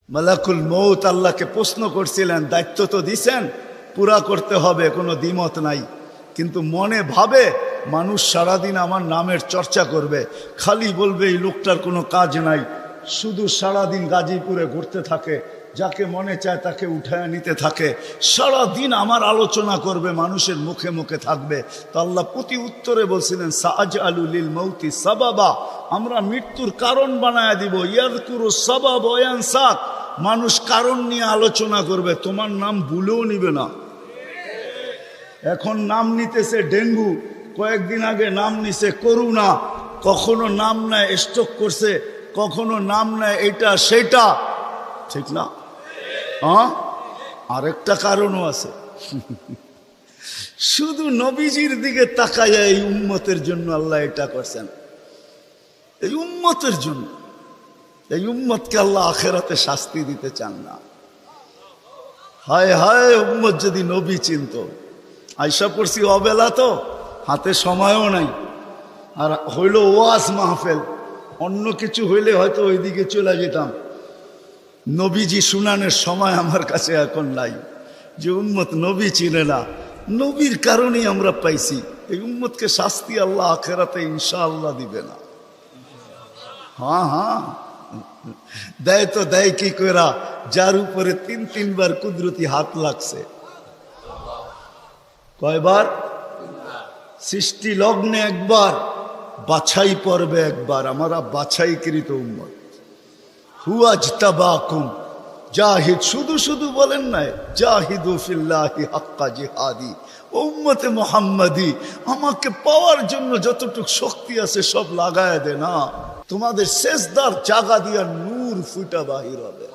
মালাকুল মউত আল্লাহকে প্রশ্ন করছিলেন, দায়িত্ব তো দিছেন, পুরা করতে হবে, কোনো দ্বিমত নাই। কিন্তু মনে ভাবে মানুষ সারাদিন আমার নামের চর্চা করবে, খালি বলবে এই লোকটার কোনো কাজ নাই, শুধু সারাদিন গাজীপুরে ঘুরতে থাকে, যাকে মনে চায় তাকে উঠায় নিতে থাকে, সারাদিন আমার আলোচনা করবে, মানুষের মুখে মুখে থাকবে। তো আল্লাহ প্রতি উত্তরে বলছিলেন, সাআজআলু লিল মাউতি সাবাবা, আমরা মৃত্যুর কারণ বানায় দিব। ইয়াযকুরু সাবাব ওয়া ইয়ানসাক, মানুষ কারণ নিয়ে আলোচনা করবে, তোমার নাম ভুলেও নিবে না। এখন নাম নিতেছে ডেঙ্গু, কয়েকদিন আগে নাম নিছে করোনা, কখনো নাম নেয় স্ট্রোক করছে, কখনো নাম নেয় এটা সেটা, ঠিক না? হ্যাঁ, আরেকটা কারণও আছে। শুধু নবীজির দিকে তাকায় এই উম্মতের জন্য আল্লাহ এটা করছেন, এই উম্মতের জন্য। এই উম্মতকে আল্লাহ আখেরাতে শাস্তি দিতে চান না। হায় হায়, উম্মত যদি নবী চিনত। আয়সা পড়ছি অবেলা, তো হাতে সময়ও নাই, আর হইল ওয়াজ মাহফিল, অন্য কিছু হইলে হয়তো ওইদিকে চলে যেতাম। নবীজি শুনানের সময় আমার কাছে এখন নাই। যে উম্মত নবী চিনে না, নবীর কারণেই আমরা পাইছি। এই উম্মতকে শাস্তি আল্লাহ আখেরাতে ইনশাআল্লাহ দিবে না। হ্যাঁ হ্যাঁ, দেয় তো দেয় কি কইরা, যার উপরে তিনবার কুদরতি হাত লাগছে। কয়বার? সৃষ্টি লগ্নে একবার, বাছাই পর্বে একবার। আমরা বাছাইকৃত উম্মত। হুয়াজতাবাকুম জাহিদ, শুধু শুধু বলেন নাই, জাহিদু ফিল্লাহি হাক্কা জিহাদি। উম্মতে মুহাম্মাদি, আমাকে পাওয়ার জন্য যতটুকু শক্তি আছে সব লাগায় দে না। তোমাদের সেজদার জায়গা দিয়া নূর ফুটা বাহির হবে,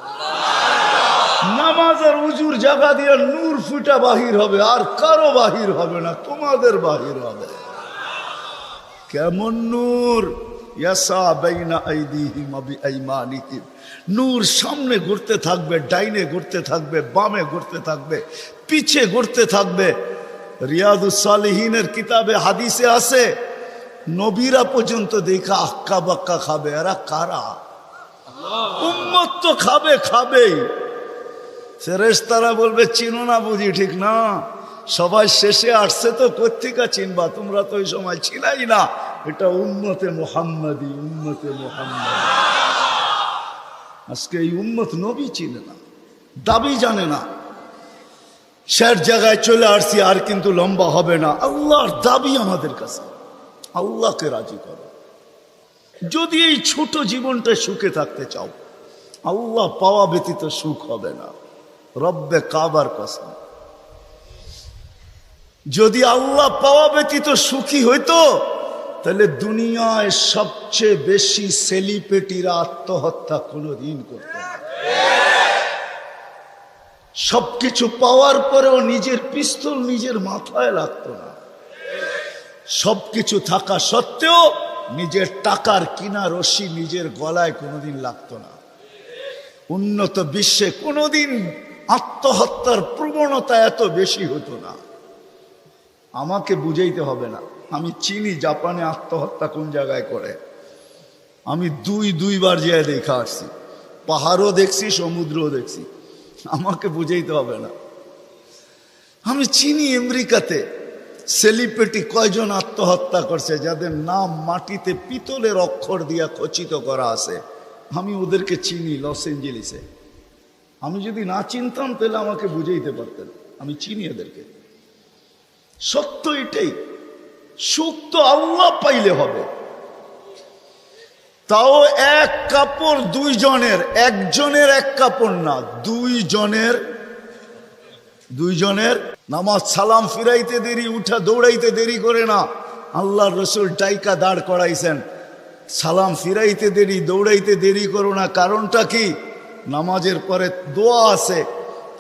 নামাজ আর উজুর জায়গা দিয়া নূর ফুটা বাহির হবে, আর কারো বাহির হবে না, তোমাদের বাহির হবে। কেমন নূর? ইয়াসা বাইনা আইদিহিম ওয়া বিআইমানিহিম, নূর সামনে ঘুরতে থাকবে, ডাইনে ঘুরতে থাকবে, বামে ঘুরতে থাকবে, পিছে ঘুরতে থাকবে। রিয়াদুস সালিহিনের কিতাবে হাদিসে আছে, নবীরা পর্যন্ত দেখা আক্কা বাক্কা খাবে। এরা কারা? উম্মত তো খাবে, খাবেই। ফেরেশতারা বলবে চিনো না বুঝি, ঠিক না? সবাই শেষে আসছে, তো কোত্থেকে চিনবা, তোমরা তো ওই সময় ছিলাই না। এটা উম্মতে মুহাম্মাদি, উম্মতে মুহাম্মাদি। আজকে এই উম্মত নবী চিনে না, দাবি জানে না। শের জায়গায় চলে আসছি, আর কিন্তু লম্বা হবে না। আল্লাহর দাবি আমাদের কাছে, আল্লাহকে রাজি করো। যদি এই ছোট জীবনটা সুখে থাকতে চাও, আল্লাহ পাওয়া ব্যতীত সুখ হবে না। রব্বে কাবার কসম, যদি আল্লাহ পাওয়া ব্যতীত সুখী হইতো, তাহলে দুনিয়ায় সবচেয়ে বেশি সেলিব্রিটিরা আত্মহত্যা কোনোদিন করত না। সবকিছু পাওয়ার পরেও নিজের পিস্তল নিজের মাথায় লাগতো না। সবকিছু থাকা সত্ত্বেও নিজের টাকার কিনা রশি নিজের গলায় কোনোদিন লাগতো না। উন্নত বিশ্বে কোনোদিন আত্মহত্যার প্রবণতা এত বেশি হতো না। আমাকে বুঝাইতে হবে না, আমি চিনি জাপানে আত্মহত্যা কোন জায়গায় করে। আমি দুইবার যেয়ে দেখা আসছি, পাহাড়ও দেখছি, সমুদ্রও দেখছি। আমাকে বুঝাইতে হবে না, আমি চিনি আমেরিকাতে সেলিব্রিটি কয়জন আত্মহত্যা করছে, যাদের নাম মাটিতে পিতলের অক্ষর দিয়া খচিত করা আছে। আমি ওদেরকে চিনি লস এঞ্জেলিসে। আমি যদি না চিনতাম তাহলে আমাকে বুঝাইতে পারতেন, আমি চিনি এদেরকে। সত্য এটাই, সুখ তো আল্লাহ পাইলে হবে। তাও এক কাপড় দুইজনের, একজনের এক কাপড় না, দুইজনের। নামাজ সালাম ফিরাইতে দেরি, উঠা দৌড়াইতে দেরি করে না। আল্লাহর রাসূল ডাইকা দাঁড় করাইছেন, সালাম ফিরাইতে দেরি, দৌড়াইতে দেরি করো না। কারণটা কি? নামাজের পরে দোয়া আছে,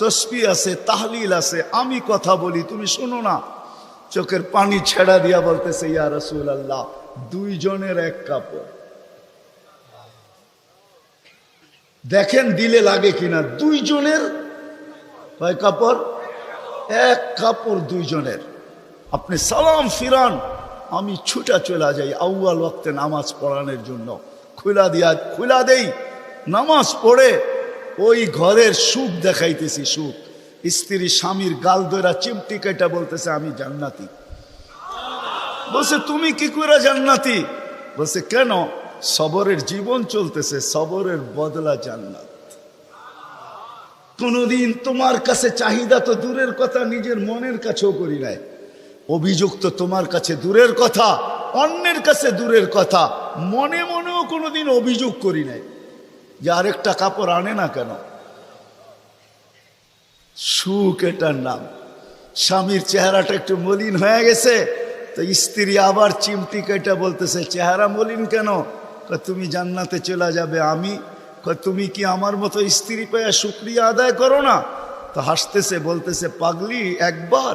তসবিহ আছে, তাহলিল আছে। আমি কথা বলি, তুমি শোনো না। চোখের পানি ছেড়া দিয়া বলতেছে, ইয়া রাসূলুল্লাহ, দুইজনের এক কাপড়। দেখেন দিলে লাগে কিনা। দুইজনের কয় কাপড়? এক কাপড় দুইজনের। আপনি সালাম ফিরান, আমি ছুটা চলে যাই আউয়াল ওয়াক্তে নামাজ পড়ানোর জন্য। খুলা দেই, নামাজ পড়ে ওই ঘরের সুখ দেখাইতেছি, সুখ। স্ত্রী স্বামীর গাল ধরা চিমটি কেটে বলতেছে আমি জান্নাতি। বলছে তুমি কি করে জান্নাতি? বলছে কেন? সবরের জীবন চলতেছে, সবরের বদলা জান্নাত। কোনদিন তোমার কাছে চাহিদা তো দূরের কথা, নিজের মনের কাছেও করি নাই। অভিযোগ তো তোমার কাছে দূরের কথা, অন্যের কাছে দূরের কথা, মনে মনেও কোনোদিন অভিযোগ করি নাই যে আরেকটা কাপড় আনে না কেন। সুখ এটার নাম। স্বামীর চেহারাটা একটু মলিন হয়ে গেছে, তো স্ত্রী আবার চিমটি কেটে বলতেছে চেহারা মলিন কেন? তুমি জান্নাতে চলে যাবে। আমি তুমি কি আমার মতো স্ত্রী পেয়ে শুকরিয়া আদায় করো না? তো হাসতেছে, বলতেছে পাগলি, একবার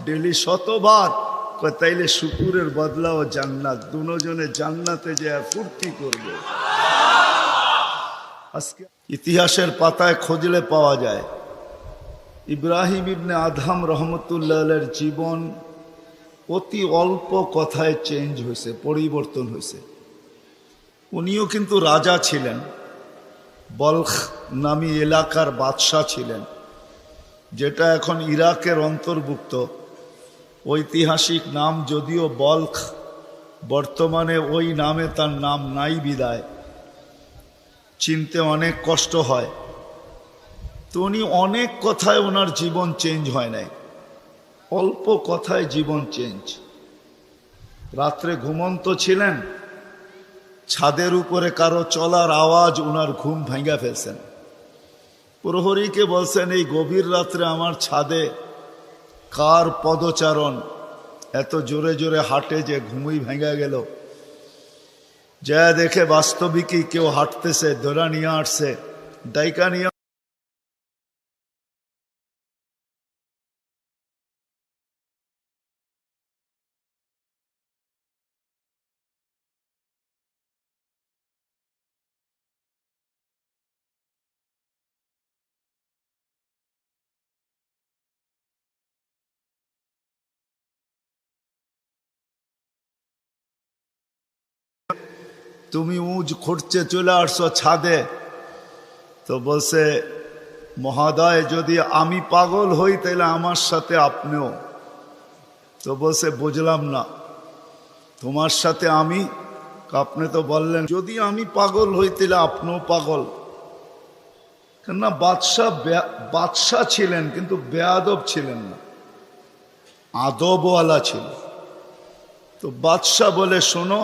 ডেলি 100বার। তাইলে শুকুরের বদলাও জান্নাত, দুজনে জান্নাতে যে ফুর্তি করবে। আজকে ইতিহাসের পাতায় খুঁজলে পাওয়া যায় ইব্রাহিম ইবনে আদহাম রহমতুল্লাহের জীবন অতি অল্প কথায় চেঞ্জ হয়েছে, পরিবর্তন হয়েছে। উনিও কিন্তু রাজা ছিলেন, বলখ নামী এলাকার বাদশাহ ছিলেন, যেটা এখন ইরাকের অন্তর্ভুক্ত। ঐতিহাসিক নাম যদিও বলখ, বর্তমানে ওই নামে তার নাম নাই বিদায়, চিনতে অনেক কষ্ট হয়। তো উনি অনেক কথায় ওনার জীবন চেঞ্জ হয় নাই, অল্প কথায় জীবন চেঞ্জ। রাত্রে ঘুমন্ত ছিলেন, ছাদের উপরে কারো চলার আওয়াজ ওনার ঘুম ভেঙে ফেলছেন। প্রহরীকে বলছেন এই গভীর রাত্রে আমার ছাদে কার পদচারণ, এত জোরে জোরে হাঁটে যে ঘুমই ভেঙে গেল। যা দেখে বাস্তবিকই কেউ হাঁটতেছে, ধরা নিয়ে আসছে, ডাইকা নিয়ে। তুমি উঁচ খুঁড়ছে চলে আসছো ছাদে। তো বলছে মহোদয় যদি আমি পাগল হই তাহলে আমার সাথে আপনিও। তো বলছে বুঝলাম না, তোমার সাথে আমি? আপনি তো বললেন যদি আমি পাগল হই তাহলে আপনিও পাগল। কেননা বাদশাহ ছিলেন কিন্তু বেয়াদব ছিলেন না, আদবওয়ালা ছিল। তো বাদশাহ বলে শোনো,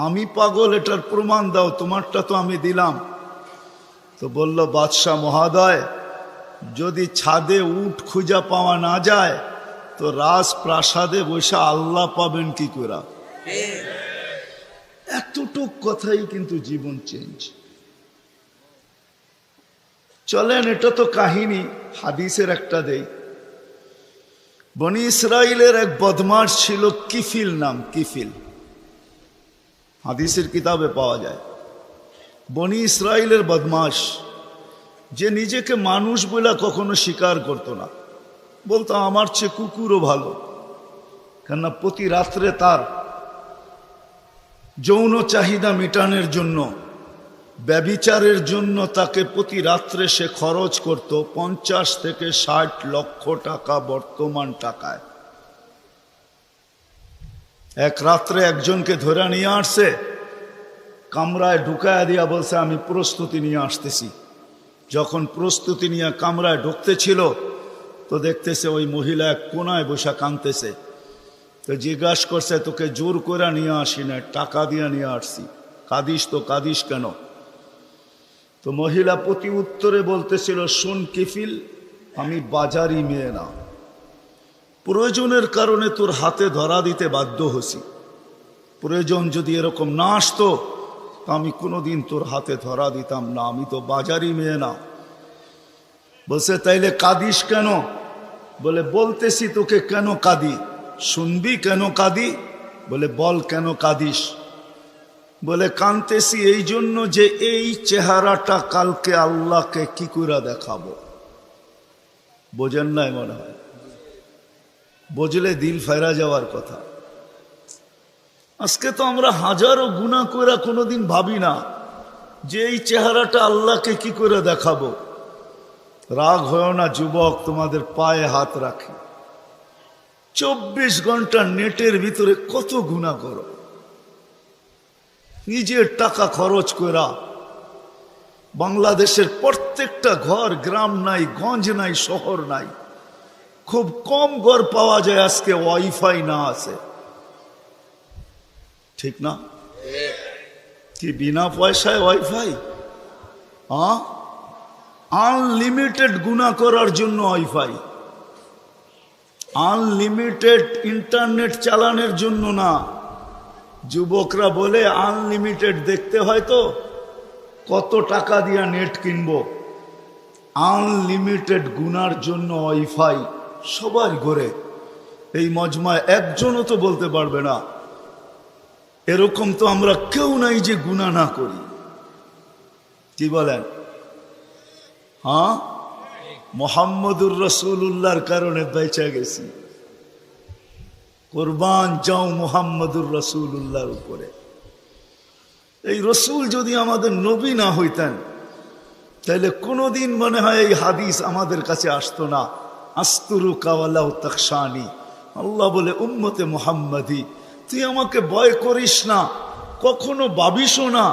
আমি পাগল এটার প্রমাণ দাও, তোমারটা তো আমি দিলাম। তো বলল বাদশাহ মহোদয় যদি ছাদে উট খুঁজা পাওয়া না যায় তো রাজপ্রাসাদে বসে আল্লাহ পাবেন কি করে? এতটুক কথাই কিন্তু জীবন চেঞ্জ। চলেন, এটা তো কাহিনী, হাদিসের একটা দেই। বনি ইসরাইলের এক বদমাশ ছিল, কিফিল নাম, কিফিল, হাদিসের কিতাবে পাওয়া যায়। বনি ইসরাইলের বদমাশ, যে নিজেকে মানুষ বলে কখনো স্বীকার করতো না, বলতো আমার চেয়ে কুকুরও ভালো। কেননা প্রতি রাত্রে তার যৌন চাহিদা মেটানোর জন্য, ব্যভিচারের জন্য তাকে প্রতি রাত্রে সে খরচ করত 50 থেকে 60 লক্ষ টাকা বর্তমান টাকায়। এক রাত্রে একজনকে ধরে নিয়ে আসছে, কামরায় ঢুকায় দিয়া বলছে আমি প্রস্তুতি নিয়ে আসতেছি। যখন প্রস্তুতি নিয়ে কামরায় ঢুকতেছিল তো দেখতেছে ওই মহিলা এক কোনায় বসে কাঁদতেছে। তো জিজ্ঞাসা করছে তোকে জোর করে নিয়ে আসি না, টাকা দিয়ে নিয়ে আসছি, কাঁদিস তো কাঁদিস কেন? তো মহিলা প্রতি উত্তরে বলতেছিল শোন কিফিল, আমি বাজারি মেয়ে না, প্রয়োজনের কারণে তোর হাতে ধরা দিতে বাধ্য হছি। প্রয়োজন যদি এরকম না আসতো তা আমি কোনোদিন তোর হাতে ধরা দিতাম না, আমি তো বাজারি মেয়ে না। বলছে তাইলে কাঁদিস কেন? বলে বলতেছি তোকে কেন কাঁদি, শুনবি কেন কাঁদি? বলে বল কেন কাঁদিস? বলে কাঁদতেছি এই জন্য যে এই চেহারাটা কালকে আল্লাহকে কি করে দেখাবো। বোঝেন নাই মনে হয়? বুঝলে দিল ফেরা যাওয়ার কথা। আজকে তো আমরা হাজারো গুনাহ করে কোনোদিন ভাবি না যে এই চেহারাটা আল্লাহকে কি করে দেখাবো? রাগ হয় না যুবক, তোমাদের পায়ে হাত রাখি। 24 ঘন্টা নেটের ভিতরে কত গুনাহ করো, নিজের টাকা খরচ করা। বাংলাদেশের প্রত্যেকটা ঘর, গ্রাম নাই, গঞ্জ নাই, শহর নাই, খুব কম ঘর পাওয়া যায় আজকে ওয়াইফাই না আছে, ঠিক না? কি বিনা পয়সায় ওয়াইফাই? আনলিমিটেড গুনাহ করার জন্য ওয়াইফাই, আনলিমিটেড ইন্টারনেট চালানোর জন্য না। যুবকরা বলে আনলিমিটেড দেখতে হয় তো কত টাকা দিয়া নেট কিনবো। আনলিমিটেড গুনার জন্য ওয়াইফাই সবার ঘরে। এই মজমায় একজনও তো বলতে পারবে না এরকম তো আমরা কেউ নাই যে গুনাহ না করি। কি বলেন? হ্যাঁ, মুহাম্মদুর রাসূলুল্লাহর কারণে বেঁচে গেছি। কুরবান যাও মুহাম্মদুর রাসূলুল্লাহর উপরে। এই রসুল যদি আমাদের নবী না হইতেন তাহলে কোনোদিন মনে হয় এই হাদিস আমাদের কাছে আসতো না। আস্তুরুকা ওয়ালাউ তাখশানি। আল্লাহ বলে উম্মতে মুহাম্মাদি, তুই আমাকে ভয় করিস না, কখনো ভাবিসও না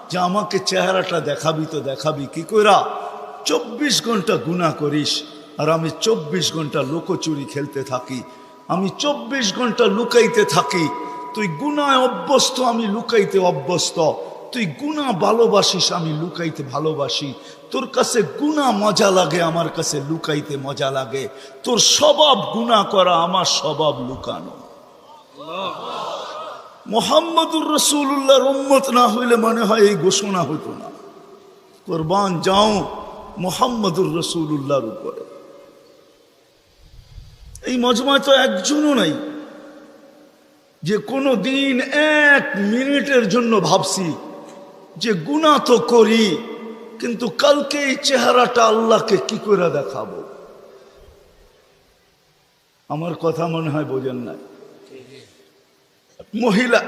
যে আমাকে চেহারাটা দেখাবি। তো দেখাবি কি কইরা? 24 ঘন্টা গুনাহ করিস আর আমি 24 ঘন্টা লুকোচুরি খেলতে থাকি, আমি 24 ঘন্টা লুকাইতে থাকি। তুই গুনায় অভ্যস্ত, আমি লুকাইতে অভ্যস্ত। তুই গুনাহ ভালোবাসিস, আমি লুকাইতে ভালোবাসি। তোর কাছে গুনাহ মজা লাগে, আমার কাছে লুকাইতে মজা লাগে। তোর স্বভাব গুনাহ করা, আমার স্বভাব লুকানো। মুহাম্মদুর রাসূলুল্লাহর উম্মত না হইলে মনে হয় এই ঘোষণা হতো না। কুরবান যাও মুহাম্মদুর রাসূলুল্লাহর উপরে। এই মজমায় তো একজনও নাই যে কোনো দিন 1 মিনিটের জন্য ভাবছি যে গুনাহ তো করি, কিন্তু কালকে এই চেহারাটা আল্লাহকে কি করে দেখাবো। আমার কথা মনে হয় বোঝেন নাই। মহিলা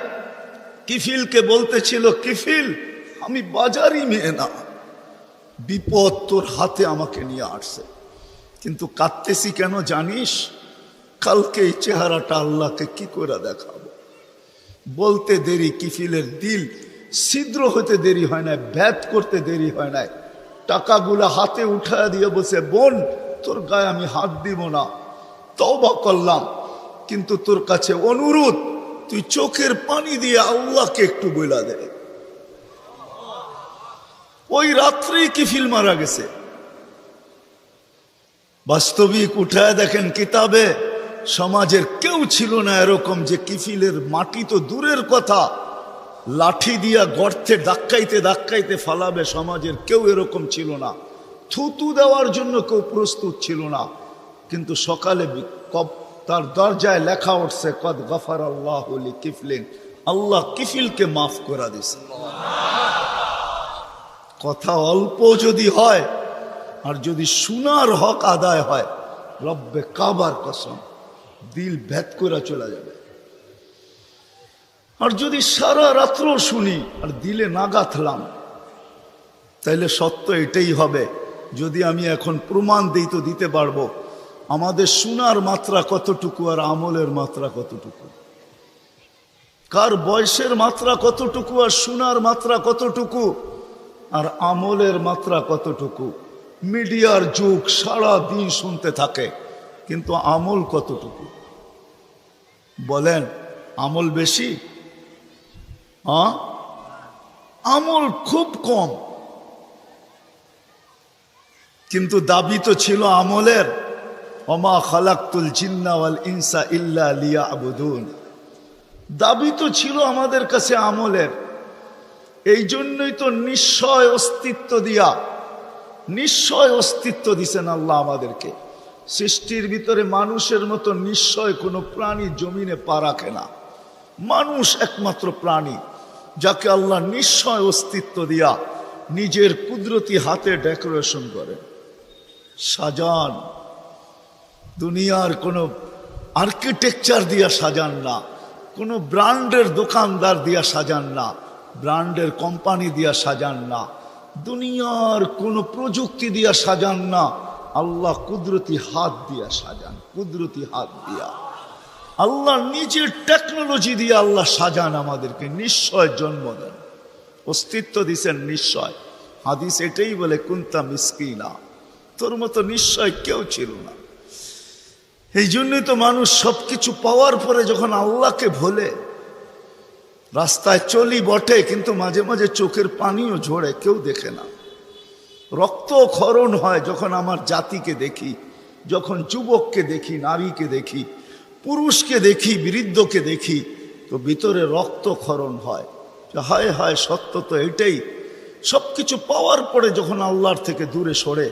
কিফিলকে বলতেছিল, কিফিল আমি বাজারি মেয়ে না, বিপদ তোর হাতে আমাকে নিয়ে আসছে, কিন্তু কাঁদতেছি কেন জানিস? কালকে এই চেহারাটা আল্লাহকে কি করে দেখাবো। বলতে দেরি, কিফিলের দিল ছিদ্র হতে দেরি হয় না, ভেদ করতে দেরি হয় না। টাকাগুলা হাতে উঠায় দিয়ে বসে, বোন তোর গায়ে আমি হাত দিব না, তওবা করলাম, কিন্তু তোর কাছে অনুরোধ, তুই চোখের পানি দিয়ে আল্লাহকে একটু বইলা দে। ওই রাত্রেই কিফিল মারা গেছে। বাস্তবিক উঠায় দেখেন কিতাবে, সমাজের কেউ ছিল না এরকম যে কিফিলের মাটি তো দূরের কথা, লাঠি দিয়া গর্তে ধাক্কাইতে ধাক্কাইতে ফালাবে, সমাজের কেউ এরকম ছিল না। থুতু দেওয়ার জন্য কেউ প্রস্তুত ছিল না। কিন্তু সকালে তার দরজায় লেখা উঠছে, কদ গফারাল্লাহু লিকিফলিন, আল্লাহ কিফিলকে মাফ করে দিয়েছে। কথা অল্প যদি হয় আর যদি শোনার হক আদায় হয়, রব্বে কাবার কসম দিল ভেদ করে চলে যাবে। আর যদি সারা রাত্র শুনি আর দিলে না গাঁথলাম, তাইলে সত্য এটাই হবে। যদি আমি এখন প্রমাণ দিই তো দিতে পারবো আমাদের শোনার মাত্রা কতটুকু আর আমলের মাত্রা কতটুকু, কার বয়সের মাত্রা কতটুকু আর শোনার মাত্রা কতটুকু আর আমলের মাত্রা কতটুকু। মিডিয়ার যুগ, সারা দিন শুনতে থাকে, কিন্তু আমল কতটুকু বলেন? আমল বেশি? আমল খুব কম, কিন্তু দাবি তো ছিল আমলের। ওমা খালাকতুল জিন্না ওয়াল ইনসা ইল্লা লিয়াবুদুন, দাবি তো ছিল আমাদের কাছে আমলের। এই জন্যই তো নিশ্চয় অস্তিত্ব দিয়া, নিশ্চয় অস্তিত্ব দিছেন আল্লাহ আমাদেরকে। সৃষ্টির ভিতরে মানুষের মতো নিশ্চয় কোনো প্রাণী জমিনে পা রাখে না। মানুষ একমাত্র প্রাণী যাকে আল্লাহ নিশ্চয় অস্তিত্ব দিয়া নিজের কুদরতি হাতে ডেকোরেশন করে, সাজান। দুনিয়ার কোনো আর্কিটেকচার দিয়া সাজান না, কোনো ব্র্যান্ডের দোকানদার দিয়া সাজান না, ব্র্যান্ডের কোম্পানি দিয়া সাজান না, দুনিয়ার কোন প্রযুক্তি দিয়া সাজান না, আল্লাহ কুদরতি হাত দিয়া সাজান, কুদরতি হাত দিয়া আল্লাহ নিজের টেকনোলজি দিয়ে আল্লাহ সাজান, আমাদেরকে নিশ্চয় জন্ম দেন, অস্তিত্ব দিছেন নিশ্চয়। হাদিস এটাই বলে কুনতা মিসকিনা, তোর মতো নিশ্চয় কেউ ছিল না। এই জন্যই তো মানুষ সবকিছু পাওয়ার পরে যখন আল্লাহকে ভোলে, রাস্তায় চলি বটে কিন্তু মাঝে মাঝে চোখের পানিও ঝরে, কেউ দেখে না, রক্ত ক্ষরণ হয় যখন আমার জাতিকে দেখি, যখন যুবককে দেখি, নারীকে দেখি, পুরুষকে দেখি, বৃদ্ধকে দেখি, তো ভিতরে রক্ত ক্ষরণ হয়। হায় হায়, সত্য তো এটাই। সবকিছু পাওয়ার পরে যখন আল্লাহর থেকে দূরে সরে,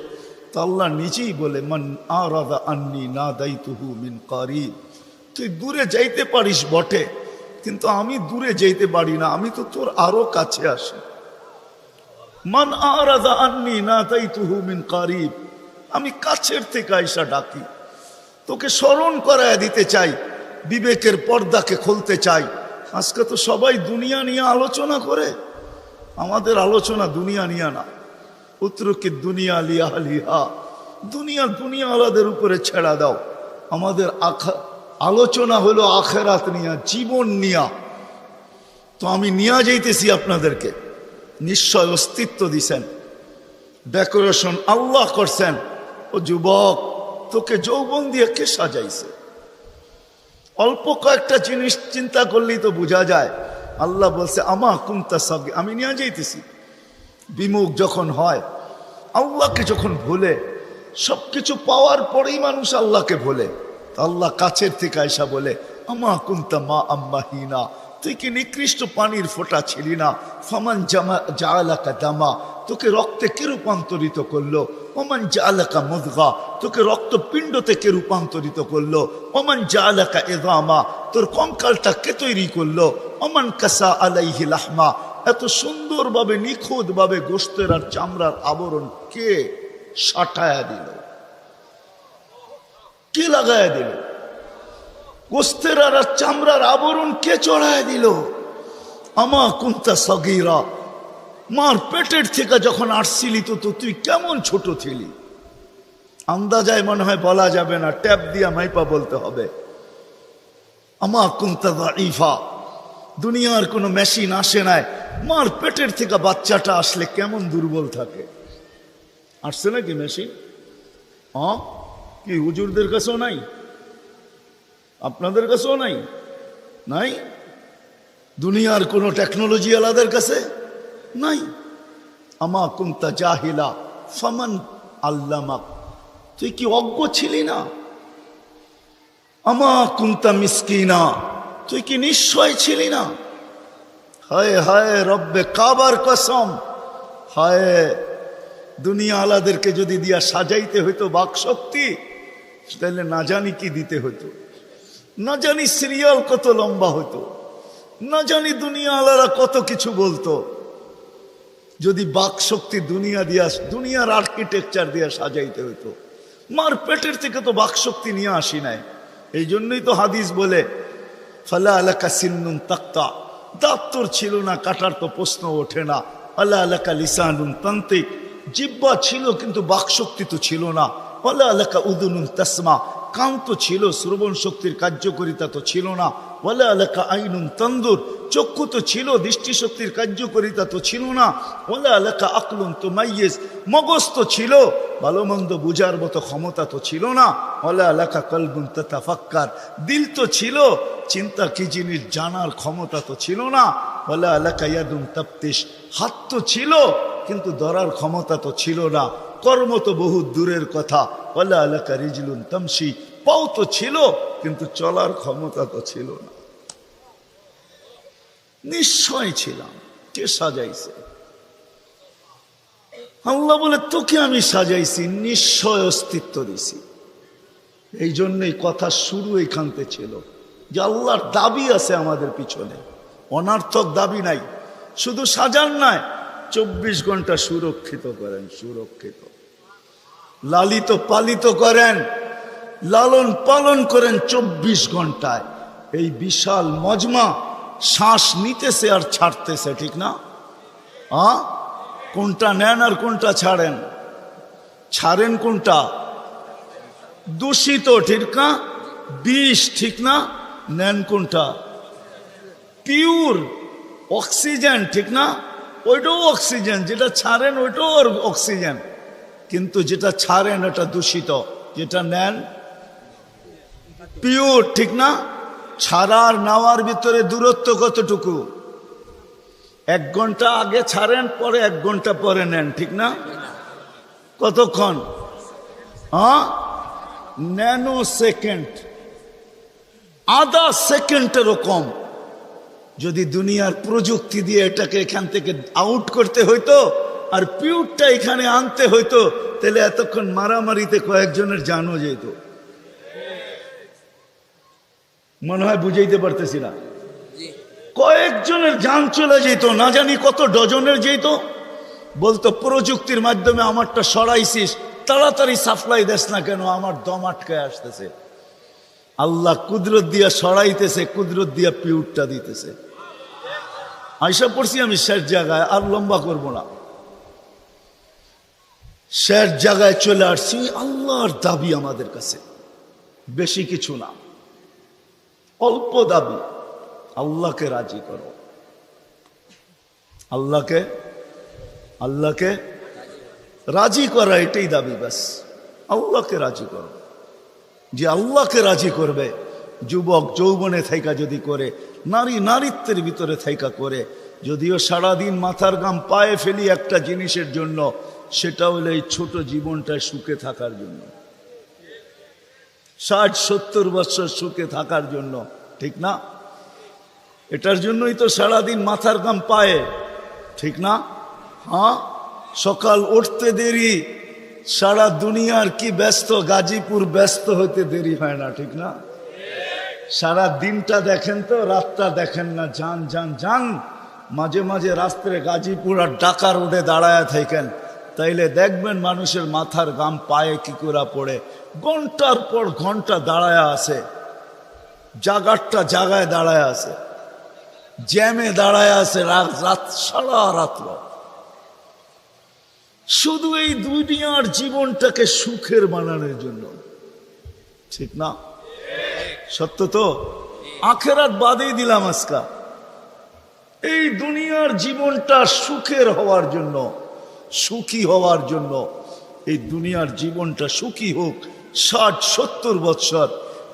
তো আল্লাহ নিজেই বলে মান আরাদা আন্নি নাদাইতুহু মিন কারিব, তুই দূরে যাইতে পারিস বটে কিন্তু আমি দূরে যাইতে পারি না, আমি তো তোর আরো কাছে আসি। মান আরাদা আন্নি নাদাইতুহু মিন কারিব, আমি কাছের থেকে আইসা ডাকি, তোকে স্মরণ করায় দিতে চাই, বিবেকের পর্দাকে খুলতে চাই। আজকে তো সবাই দুনিয়া নিয়ে আলোচনা করে, আমাদের আলোচনা দুনিয়া নিয়ে না। উত্তরকে দুনিয়া লিয়া লিহা, দুনিয়া আলাদের উপরে ছেড়া দাও। আমাদের আলোচনা হলো আখেরাত নিয়া, জীবন নিয়া। তো আমি নিয়া যাইতেছি আপনাদেরকে, নিশ্চয় অস্তিত্ব দিছেন, ডেকোরেশন আল্লাহ করছেন। ও যুবক, তোকে যৌবন দিয়ে কে সাজাইছে? অল্প কয়েকটা জিনিস চিন্তা করলেই তো বোঝা যায়। আল্লাহ বলছে আমা কুনতা সাগী, আমি নিয়ে যাইতেছি। বিমুখ যখন হয়, আল্লাহকে যখন ভুলে, সবকিছু পাওয়ার পরেই মানুষ আল্লাহকে ভুলে, আল্লাহ কাছের থেকে আয়সা বলে আমা কুনতা মা আম্মাহিনা, তুই কি নিকৃষ্ট পানির ফোঁটা ছিলি না? ফামান জাআলাকা দামা, তোকে রক্তে কে রূপান্তরিত করলো? ওমান জাআলাকা মুদগা, তোকে রক্তপিণ্ড থেকে রূপান্তরিত করলো। ওমান জাআলাকা ইযামা, তোর কঙ্কালটা কে তৈরি করলো? ওমান কাসা আলাইহি লাহমা, এত সুন্দরভাবে নিখুঁতভাবে গোশতের আর চামড়ার আবরণ কে সাটায়া দিল, কে লাগায়া দিল? গোশতের আর চামড়ার আবরণ কে চড়ায় দিল? আমা কুনতা সগীরা, মার পেটের থেকে যখন আসছিলি তো তুই কেমন ছোট ছিলি? আন্দাজায় মনে হয় বলা যাবে না, ট্যাপ দিয়া মাইপা বলতে হবে। আমা কুনতা দাঈফা, দুনিয়ার কোনো মেশিন আসে নাই, মার পেটের থেকে বাচ্চাটা আসলে কেমন দুর্বল থাকে। আসছে নাকি মেশিন? কি হুজুরদের কাছেও নাই? আপনাদের কাছেও নাই? নাই? দুনিয়ার কোনো টেকনোলজি আলাদের কাছে নাই। আমা কুনতা জাহিলা ফামান আল্লামাক, তুই কি অজ্ঞ ছিলি না? আমা কুনতা মিসকিনা, তুই কি নিশ্চয় ছিলি না? হায় হায় রব্বে কাবার কসম, হায় দুনিয়া আলাদেরকে যদি দিয়া সাজাইতে হইতো বাকশক্তি, তাহলে না জানি কি দিতে হইতো, না জানি সিরিয়াল কত লম্বা হতো, না জানি দুনিয়া আলারা কত কিছু বলতো। যদি বাকশক্তি দুনিয়া দিয়া, দুনিয়ার আর্কিটেকচার দিয়া সাজাইতে হইতো। মার পেটের থেকে তো বাকশক্তি নিয়ে আসি নাই। এই জন্যই তো হাদিস বলে ফালা আলাকা সিন্নুন তাক্তা, দাঁত তোর ছিল না, কাটার তো প্রশ্ন ওঠে না। আলা আলাকা লিসানুন তান্তিক, জিহ্বা ছিল কিন্তু বাকশক্তি তো ছিল না। আলা আলাকা উদুনুন তাসমা, কান তো ছিল, শ্রবণ শক্তির কার্যকারিতা তো ছিল না। ওয়ালা আলাকা আইনুন তানদুর, চক্ষু তো ছিল, দৃষ্টিশক্তির কার্যকারিতা তো ছিল না। ওয়ালা আলাকা আকলুন তুমাইয়িজ, মগজ তো ছিল, ভালো মন্দ বুঝার মতো ক্ষমতা তো ছিল না। ওয়ালা আলাকা কলবুন তাতাফাক্কার, দিল তো ছিল, চিন্তা কি জিনিস জানার ক্ষমতা তো ছিল না। ওয়ালা আলাকা ইয়াদুন তাফতিশ, হাত তো ছিল কিন্তু ধরার ক্ষমতা তো ছিল না। কর্ম তো বহু দূরের কথা। ওয়ালা আলাকা রিজলুন তামশি, পাও তো ছিল কিন্তু চলার ক্ষমতা তো ছিল না। নিশ্চয় ছিলাম, কে সাজাইছে? আল্লাহ বলে তোকে আমি সাজাইছি, নিশ্চয় অস্তিত্ব দিছি। এই জন্যই কথা শুরু এইখানতে ছিল যে আল্লাহর দাবি আছে আমাদের পিছনে, অনার্থক দাবি নাই। শুধু সাজান নাই, 24 ঘন্টা সুরক্ষিত করেন, সুরক্ষিত লালিত পালিত করেন, লালন পালন করেন 24 ঘন্টায়। এই বিশাল মজমা শ্বাস নিতেছে আর ছাড়তেছে, ঠিক না? কোনটা নেন আর কোনটা ছাড়েন? ছাড়েন কোনটা? দূষিত, ঠিক না? বিষ, ঠিক না? নেন কোনটা? পিওর অক্সিজেন, ঠিক না? ওইটাও অক্সিজেন, যেটা ছাড়েন ওইটাও অক্সিজেন, কিন্তু যেটা ছাড়েন এটা দূষিত, যেটা নেন পিওর, ঠিক না? ছাড়ার নেওয়ার ভিতরে দূরত্ব কতটুকু? 1 ঘন্টা আগে ছাড়েন, পরে 1 ঘন্টা পরে নেন, ঠিক না? কতক্ষণ? ন্যানো সেকেন্ড, আধা সেকেন্ডেরও কম। যদি দুনিয়ার প্রযুক্তি দিয়ে এটাকে এখান থেকে আউট করতে হইতো আর পিউরটা এখানে আনতে হইতো, তাহলে এতক্ষণ মারামারিতে কয়েকজনের জানও যেত। মনে হয় বুঝাইতে পারতেছি না? কয়েকজনের জান চলে যেত, না জানি কত ডজনের যেত। বলতো প্রযুক্তির মাধ্যমে আমারটা সরাইছিস, তাড়াতাড়ি সাপ্লাই দেস না কেন, আমার দম আটকায় আসতেছে। আল্লাহ কুদরত দিয়া সরাইতেছে, কুদরত দিয়া পিউরটা দিতেছে। আইসা পড়ছি আমি শেষ জায়গায়, আর লম্বা করব না। শেষ জায়গায় চলে আসছি। আল্লাহর দাবি আমাদের কাছে বেশি কিছু না, অল্প দাবি। আল্লাহকে রাজি করো, আল্লাহকে রাজি করা, এটাই দাবি। ব্যাস আল্লাহকে রাজি করো। যে আল্লাহকে রাজি করবে, যুবক যৌবনে থাইকা যদি করে, নারী নারীত্বের ভিতরে থাইকা করে, যদিও সারাদিন মাথার ঘাম পায়ে ফেলি একটা জিনিসের জন্য, সেটা হলো এই ছোট জীবনটায় সুখে থাকার জন্য, 60-70 বছর সুখে থাকার জন্য, ঠিক না? এটার জন্যই তো সারাদিন মাথার ঘাম পায়ে, ঠিক না? সকাল উঠতে দেরি, সারা দুনিয়ার কি ব্যস্ত, গাজীপুর ব্যস্ত হইতে দেরি হয় না, ঠিক না? সারা দিনটা দেখেন তো, রাতটা দেখেন না। যান যান যান, মাঝে মাঝে রাস্তায় গাজীপুর আর ঢাকা রোডে দাঁড়ায় থাকেন, তাইলে দেখবেন মানুষের মাথার ঘাম পায়ে কি করে পড়ে। ঘন্টার পর ঘন্টা দাঁড়ায় আছে, জাগারটা জাগায় দাঁড়ায় আছে, জ্যামে দাঁড়ায় আছে, রাত সারা রাত্র, শুধু এই দুনিয়ার জীবনটাকে সুখের বানানোর জন্য, ঠিক না? সত্য তো? আখেরাত বাদেই দিলাম আজকা। এই দুনিয়ার জীবনটা সুখের হওয়ার জন্য, সুখী হওয়ার জন্য, এই দুনিয়ার জীবনটা সুখী হোক 60-70 বছর,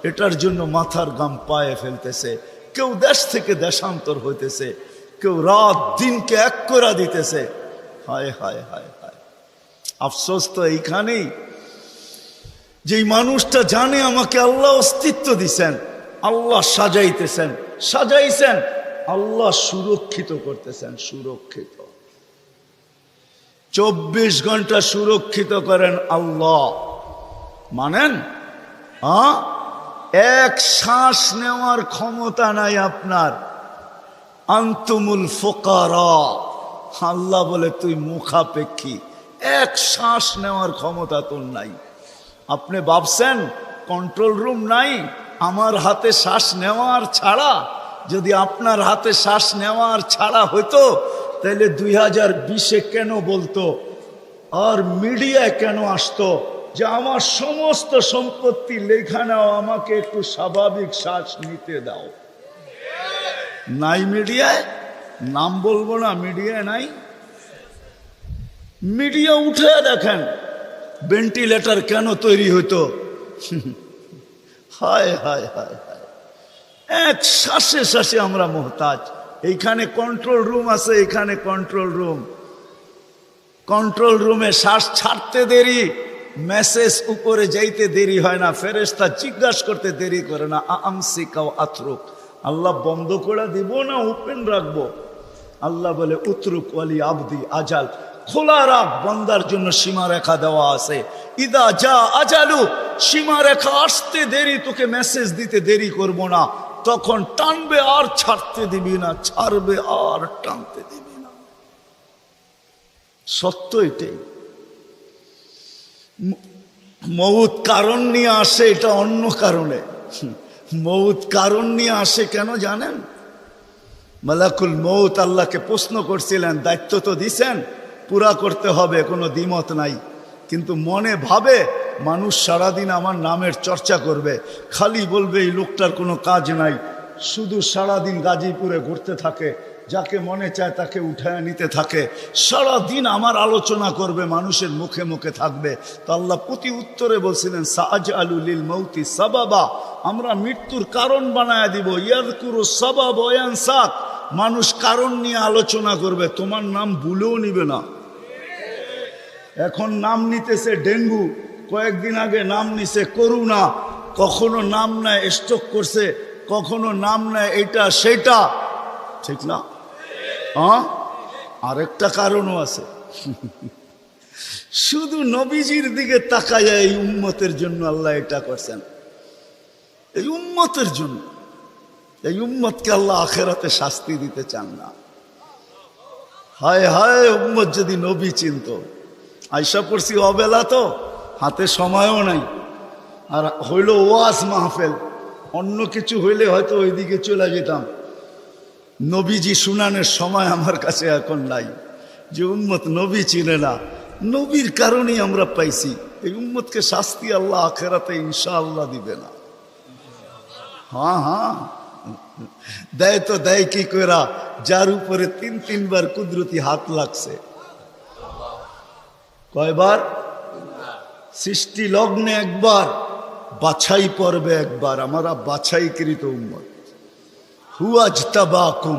এটার জন্য মাথার ঘাম পায়ে ফেলতেছে। কেউ দেশ থেকে দেশান্তর হইতেছে, কেউ রাত দিনকে এক করে দিতেছে। হায় হায় হায় হায়, আফসোস তো এইখানেই, যেই মানুষটা জানে আমাকে আল্লাহ অস্তিত্ব দিছেন, আল্লাহ সাজাইছেন, আল্লাহ সুরক্ষিত করতেছেন, সুরক্ষিত 24 ঘন্টা সুরক্ষিত করেন আল্লাহ। মানেন? এক শ্বাস নেওয়ার ক্ষমতা নাই আপনার। আনতুমুল ফুকারা, আল্লাহ বলে তুই মুখাপেক্ষী, এক শ্বাস নেওয়ার ক্ষমতা তোর নাই। আপনি ভাবছেন কন্ট্রোল রুম নাই? আমার হাতে শ্বাস নেওয়ার ছাড়া, যদি আপনার হাতে শ্বাস নেওয়ার ছাড়া হইতো, তাহলে 2020-এ কেন বলতো আর মিডিয়ায় কেন আসতো যে আমার সমস্ত সম্পত্তি লেখা নাও, আমাকে একটু স্বাভাবিক শ্বাস নিতে দাও? নাই মিডিয়ায়, নাম বলবো না, মিডিয়ায় নাই। মিডিয়া উঠে দেখেন ভেন্টিলেটর কেন তৈরি হতো। হায় হায় হায় হায়, এক শ্বাসে শ্বাসে আমরা মোহতাজ। এইখানে কন্ট্রোল রুম আছে, এখানে কন্ট্রোল রুমে শ্বাস ছাড়তে দেরি, মেসেজ উপরে যাইতে দেরি হয় না, ফেরেশতা জিজ্ঞাসা করতে দেরি করে না, আমসিকাও আতরুক, আল্লাহ বন্ধ করে দিব না ওপেন রাখবো? আল্লাহ বলে উতরুক ওয়ালি আবদি আজাল, খোলা রাখ, বন্দার জন্য সীমারেখা দেওয়া আছে। ইদা যা আজালু, সীমারেখা আসতে দেরি, তোকে মেসেজ দিতে দেরি করব না, তখন টানবে আর ছাড়তে দিবি না, ছাড়বে আর টানতে দিবি না। সত্য এটাই। মউত কারণ নিয়ে আসে, এটা অন্য কারণে। মউত কারণ নিয়ে আসে কেন জানেন? মালাকুল মৌত আল্লাহকে প্রশ্ন করছিলেন, দায়িত্ব তো দিছেন, পুরা করতে হবে, কোনো দ্বিমত নাই। কিন্তু মনে ভাবে মানুষ সারাদিন আমার নামের চর্চা করবে, খালি বলবে এই লোকটার কোনো কাজ নাই, শুধু সারাদিন গাজীপুরে ঘুরতে থাকে, যাকে মনে চায় তাকে উঠায় নিতে থাকে, সারাদিন আমার আলোচনা করবে, মানুষের মুখে মুখে থাকবে। তো আল্লাহ প্রতি উত্তরে বলছিলেন, সাআজআলু লিল মাউতি সাবাবা, আমরা মৃত্যুর কারণ বানায় দিব। ইয়াযকুরু সাবাব ওয়া ইয়ানসাক, মানুষ কারণ নিয়ে আলোচনা করবে, তোমার নাম ভুলেও নিবে না। এখন নাম নিতেছে ডেঙ্গু, কয়েকদিন আগে নাম নিছে করোনা, কখনো নাম নেয় স্ট্রোক করছে, কখনো নাম নেয় এটা সেটা, ঠিক না? হ্যাঁ, আরেকটা কারণও আছে। শুধু নবীজির দিকে তাকায় এই উম্মতের জন্য আল্লাহ এটা করছেন, এই উম্মতের জন্য। এই উম্মতকে আল্লাহ আখেরাতে শাস্তি দিতে চান না। হায় হায়, উম্মত যদি নবী চিনত। আয়সা পড়ছি অবেলা, তো হাতে সময়ও নাই, আর হইল ওয়াজ মাহফিল, অন্য কিছু হইলে হয়তো ওইদিকে চলে যেতাম। নবীজি শুনানের সময় আমার কাছে এখন নাই। যে উম্মত নবী চিনে না, নবীর কারণেই আমরা পাইছি। এই উম্মতকে শাস্তি আল্লাহ আখেরাতে ইনশাআল্লাহ দিবে না। হ্যাঁ হ্যাঁ, দেয় তো দেয় কি কইরা, যার উপরে 3-3 কুদরতি হাত লাগছে। কয়বার? সৃষ্টি লগ্নে একবার, বাছাই পর্বে একবার। আমরা বাছাইকৃত উম্মত। হুয়াজতাবাকুম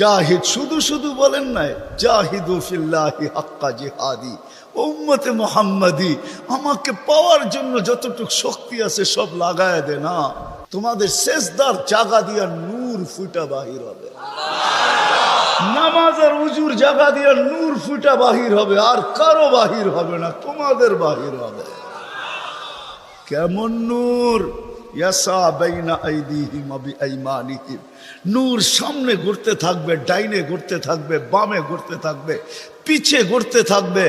জাহিদ, শুধু শুধু বলেন নাই, জাহিদু ফিল্লাহি হাক্কা জিহাদি। উম্মতে মুহাম্মাদি, আমাকে পাওয়ার জন্য যতটুকু শক্তি আছে সব লাগায় দে না। তোমাদের সেজদার জায়গা দিয়া নূর ফুটা বাহির হবে, নামাজ আর উজুর জায়গা দিয়া নূর ফুটা বাহির হবে, আর কারো বাহির হবে না, তোমাদের বাহির হবে। কেমন নূর? ইয়াসা বাইনা আইদিহিম ওয়া বিআইমানিহিম, নূর সামনে ঘুরতে থাকবে, ডাইনে ঘুরতে থাকবে, বামে ঘুরতে থাকবে, পিছে ঘুরতে থাকবে।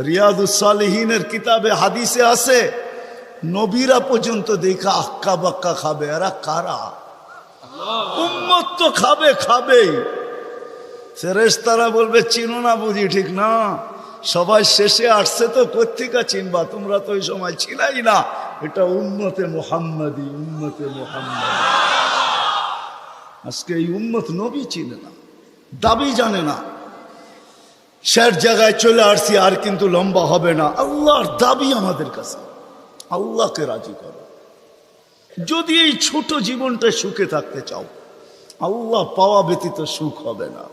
রিয়াদুস সালিহিনের কিতাবে হাদিসে আছে, নবীরা পর্যন্ত দেখা আক্কা বাক্কা খাবে। এরা কারা? উম্মত তো খাবে, খাবেই। ফেরেশতারা বলবে চিনো না বুঝি, ঠিক না? সবাই শেষে আসছে, তো কোত্থেকে চিনবা, তোমরা তো ওই সময় ছিলাই না। এটা উম্মতে মুহাম্মাদি, উম্মতে মুহাম্মাদি। আজকে এই উম্মত নবী চিনে না, দাবি জানে না। শেষ জায়গায় চলে আসছি, আর কিন্তু লম্বা হবে না। আল্লাহর দাবি আমাদের কাছে, আল্লাহকে রাজি করো। যদি এই ছোট জীবনটা সুখে থাকতে চাও, আল্লাহ পাওয়া ব্যতীত সুখ হবে না।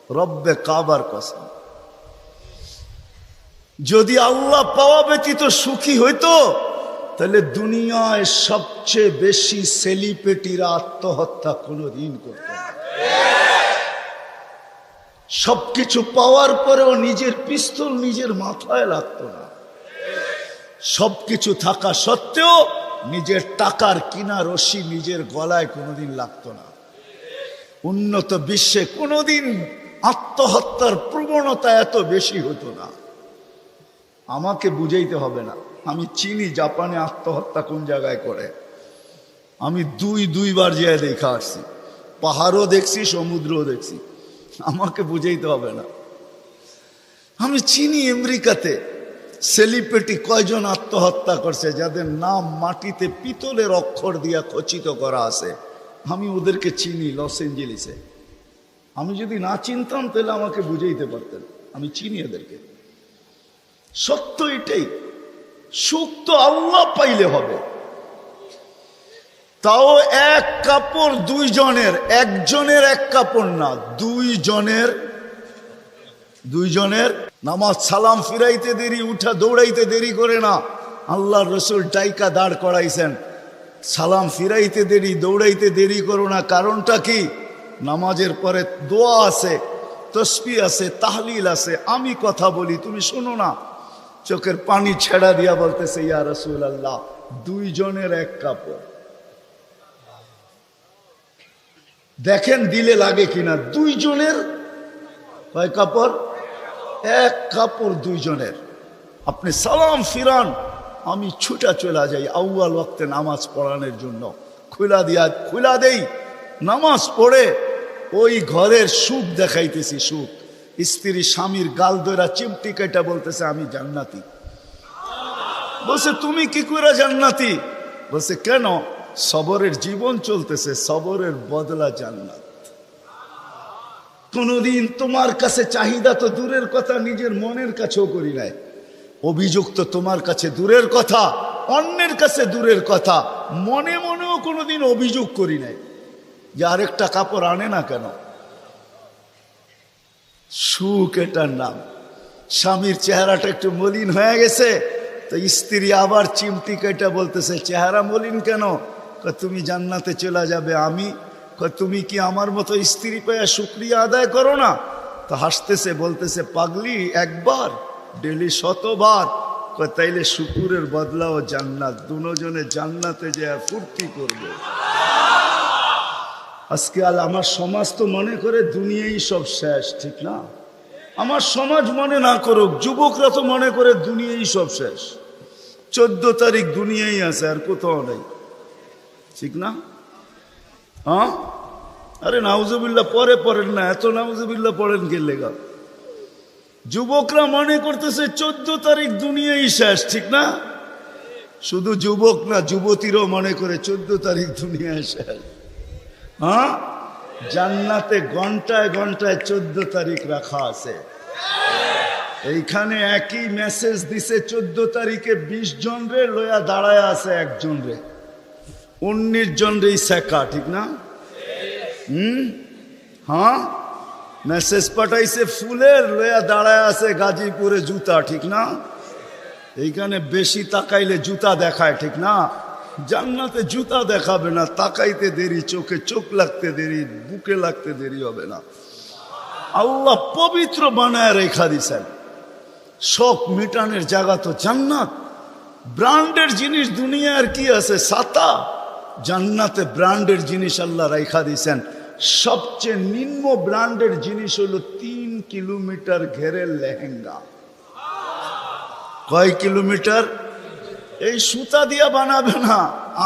রব্বে কাবার কসম, যদি আল্লাহ পাওয়া ব্যতীত সুখী হইতো, তাহলে দুনিয়ায় সবচেয়ে বেশি সেলিব্রিটিরা আত্মহত্যা কোনোদিন করত না। সবকিছু পাওয়ার পরেও নিজের পিস্তল নিজের মাথায় লাগতো না। সবকিছু থাকা সত্ত্বেও নিজের টাকার কিনা রশি নিজের গলায় কোনোদিন লাগতো না। উন্নত বিশ্বে কোনোদিন আত্মহত্যার প্রবণতা এত বেশি হতো না। আমাকে বুঝাইতে হবে না, আমি চিনি জাপানে আত্মহত্যা কোন জায়গায় করে। আমি দুইবার যেয়ে দেখা আসছি, পাহাড়ও দেখছি, সমুদ্রও দেখছি। আমাকে বুঝাইতে হবে না, আমি চিনি আমেরিকাতে সেলিব্রিটি কয়জন আত্মহত্যা করছে, যাদের নাম মাটিতে পিতলের অক্ষর দিয়া খচিত করা আছে। আমি ওদেরকে চিনি লস এঞ্জেলিসে। আমি যদি না চিনতাম তাহলে আমাকে বুঝাইতে পারতেন, আমি চিনি এদেরকে। সত্য এটাই, সুখ তো আল্লাহ পাইলে হবে। তাও এক কাপড় দুইজনের, একজনের এক কাপড় না, দুইজনের। নামাজ সালাম ফিরাইতে দেরি, উঠা দৌড়াইতে দেরি করে না। আল্লাহর রসুল ডাইকা দাঁড় করাইছেন, সালাম ফিরাইতে দেরি, দৌড়াইতে দেরি করো না। কারণটা কি? নামাজের পরে দোয়া আছে, তসবিহ আছে, তাহলিল আছে। আমি কথা বলি, তুমি শোনো না। চোখের পানি ছেড়া দিয়া বলতেছে, ইয়া রাসূলুল্লাহ, দুইজনের এক কাপড়। দেখেন দিলে লাগে কিনা। দুইজনের কয় কাপড়? এক কাপড় দুইজনের। আপনি সালাম ফিরান, আমি ছুটা চলে যাই আউয়াল ওয়াক্তে নামাজ পড়ানোর জন্য। খুলা দেই, নামাজ পড়ে ওই ঘরের সুখ দেখাইতেছি, সুখ। স্ত্রী স্বামীর গাল ধরা চিমটি কেটা বলতেছে আমি জান্নাতি। বলছে তুমি কি করে জান্নাতি? বলছে কেন? সবরের জীবন চলতেছে, সবরের বদলা জান্নাত। কোনদিন তোমার কাছে চাহিদা তো দূরের কথা, নিজের মনের কাছেও করি নাই। অভিযোগ তো তোমার কাছে দূরের কথা, অন্যের কাছে দূরের কথা, মনে মনেও কোনোদিন অভিযোগ করি নাই যে আরেকটা কাপড় আনে না কেন। সুখ এটার নাম। স্বামীর চেহারাটা একটু মলিন হয়ে গেছে তো স্ত্রী আবার চিমটি কেটে বলতেছে চেহারা মলিন কেন? তুমি জান্নাতে চলে যাবে। আমি তুমি কি আমার মতো স্ত্রী পেয়ে শুকরিয়া আদায় করো না? তো হাসতেছে, বলতেছে পাগলি, একবার ডেলি 100 বার। তাইলে শুকুরের বদলাও জান্নাত, দুজনে জান্নাতে যে ফুর্তি করবে। আজকে আমার সমাজ তো মনে করে দুনিয়াই সব শেষ, ঠিক না? আমার সমাজ মনে না করুক, যুবকরা তো মনে করে দুনিয়াই সব শেষ। 14 তারিখ দুনিয়াই আছে, আর কোথাও নেই, ঠিক না? হ্যাঁ, আরে নাউজুবিল্লাহ পরে পড়েন না, এত নাউজুবিল্লাহ পড়েন কে লেগা? যুবকরা মনে করতেছে 14 তারিখ দুনিয়াই শেষ, ঠিক না? শুধু যুবক না, যুবতীরাও মনে করে 14 তারিখ দুনিয়ায় শেষ। হ্যাঁ, জান্নাতে ঘন্টায় ঘন্টায় 14 তারিখ রাখা আছে। এইখানে একই মেসেজ দিছে 14 তারিখে 20 জন রে লয়া দাঁড়ায় আছে, একজন রে 19 জন রে শেখা, ঠিক না? হ্যাঁ, মেসেজ পাঠাইছে ফুলের, লয়া দাঁড়ায় আছে গাজীপুরে জুতা, ঠিক না? এইখানে বেশি তাকাইলে জুতা দেখায়, ঠিক না? জান্নাতে জুতা দেখাবে না, তাকাইতে দেরি, চোখে চোখ লাগতে দেরি, বুকে লাগতে দেরি হবে না। আল্লাহ পবিত্র বানায় রেখা দিছেন। শখ মিটানের জায়গা তো জান্নাত। ব্র্যান্ডের জিনিস দুনিয়ার কি আছে? ছাতা। জান্নাতে ব্র্যান্ডের জিনিস আল্লাহ রেখা দিছেন। সবচেয়ে নিম্ন ব্র্যান্ডের জিনিস হলো 3 কিলোমিটার ঘেরের লেহেঙ্গা। কয় কিলোমিটার? এই সুতা দিয়া বানাবে না,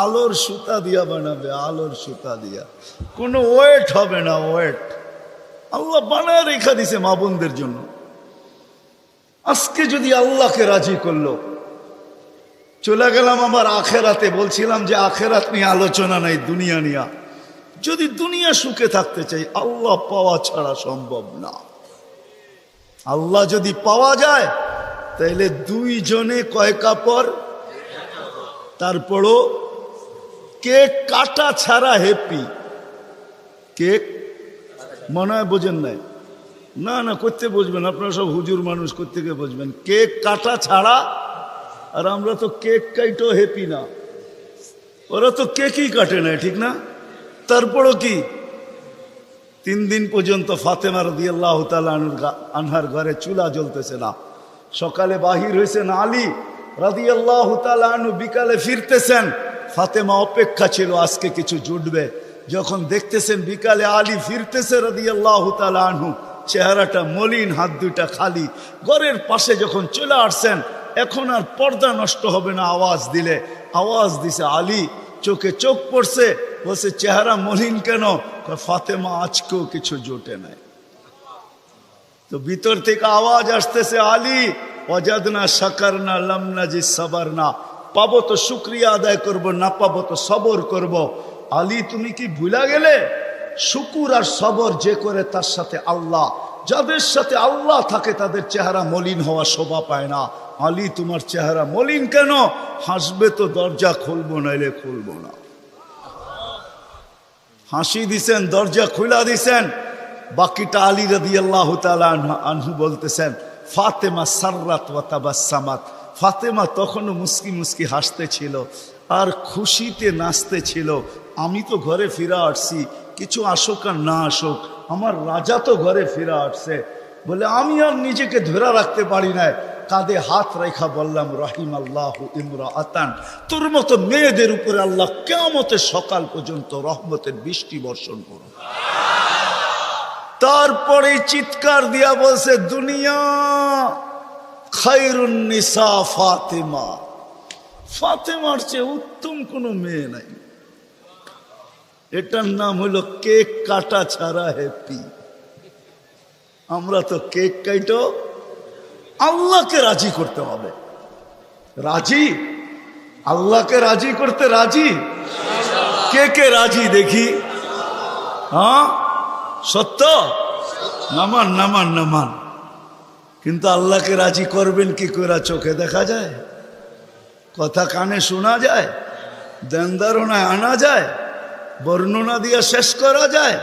আলোর সুতা দিয়া বানাবে, আলোর সুতা দিয়া। কোনো ওয়েট হবে না, ওয়েট। আল্লাহ বানায় রেখা দিছে মা বোনদের জন্য। আজকে যদি আল্লাহকে রাজি করলো, চলে গেলাম আমার আখেরাতে। বলছিলাম যে আখেরাত নিয়ে আলোচনা নাই, দুনিয়া নিয়া। যদি দুনিয়া সুখে থাকতে চাই, আল্লাহ পাওয়া ছাড়া সম্ভব না। আল্লাহ যদি পাওয়া যায় তাইলে 2 জনে কয় কাপড়? তারপরও কেক কাটা ছাড়া হ্যাপি। কেক মনে হয় বোঝেন নাই? না না, করতে বুঝবেন, আপনারা সব হুজুর মানুষ, কোত্থেকে বুঝবেন? কেক কাটা ছাড়া। আর আমরা তো কেক কাইটো হ্যাপি না, ওরা তো কেকই কাটে না, ঠিক না? তারপরও কি 3 দিন পর্যন্ত ফাতেমা রাদিয়াল্লাহু তাআলা আনহার ঘরে চুলা জ্বলতেছে না। সকালে বাহির হয়েছেন আলী রাদিয়াল্লাহু তাআলা আনহু, বিকালে ফিরতেছেন। ফাতেমা অপেক্ষা ছিল আজকে কিছু জুটবে। যখন দেখতেছেন বিকালে আলী ফিরতেছে রাদিয়াল্লাহু তাআলা আনহু, চেহারাটা মলিন, হাত দুইটা খালি। ঘরের পাশে যখন চলে আসছেন, এখন আর পর্দা নষ্ট হবে না আওয়াজ দিলে। আওয়াজ দিছে আলী, চোখে চোখ পড়ছে, বলছে চেহারা মলিন কেন? ফাতেমা আজকেও কিছু জোটে নাই। তো ভিতর থেকে আওয়াজ আসতেছে আলী ওয়াজাদনা শাকারনা লাম নাজিদ সাবারনা। পাবো তো শুকরিয়া আদায় করব, না পাবো তো সবর করব। আলী তুমি কি ভুলা গেলে? শুকুর আর সবর যে করে তার সাথে আল্লাহ। যাদের সাথে আল্লাহ থাকে তাদের চেহারা মলিন হওয়া শোভা পায় না। আলী তোমার চেহারা মলিন কেন? হাসবে তো দরজা খুলবো, নাইলে খুলবো না। হাসি দিছেন, দরজা খুলা দিছেন। বাকিটা আলী রাদিয়াল্লাহু তাআলা আনহু বলতেছেন ফাতেমা সাররাত ওয়া তাবাসসামাত। ফাতেমা তখনও মুস্কি মুস্কি হাসতেছিল আর খুশিতে নাচতেছিল। আমি তো ঘরে ফিরে আসছি, কিছু আসুক আর না আসুক, আমার রাজা তো ঘরে ফিরে আসছে। বলে আমি আর নিজেকে ধরে রাখতে পারি না, কাঁধে হাত রেখা বললাম রাহিমাল্লাহু ইমরাআতান। তোর মতো মেয়েদের উপরে আল্লাহ কিয়ামতের সকাল পর্যন্ত রহমতের বৃষ্টি বর্ষণ করুন। তারপরে চিৎকার দিয়া বলছে দুনিয়া খায়রুন নিসা ফাতেমা। ফাতেমার চেয়ে উত্তম কোনো মেয়ে নাই। এটার নাম হলো কেক কাটা ছাড়া হ্যাপি। আমরা তো কেক কাটো, আল্লাহকে রাজি করতে হবে। রাজি? আল্লাহকে রাজি করতে রাজি? কে কে রাজি দেখি? হ্যাঁ সত্য? নামান নামান নামান। কিন্তু আল্লাহকে রাজি করবেন কি করে? চোখে দেখা যায়? কথা কানে শোনা যায়? ধ্যান ধারণায় আনা যায়? বর্ণনা দিয়ে শেষ করা যায়?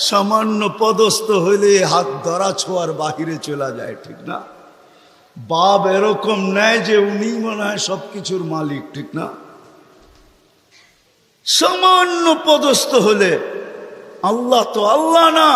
সামান্য পদস্থ হইলে হাত ধরা ছোঁয়ার বাহিরে চলে যায়, ঠিক না? বাপ এরকম নেয় যে উনি মনে হয় সবকিছুর মালিক, ঠিক না? সামান্য পদস্থ হলে আল্লাহ তো আল্লাহ না,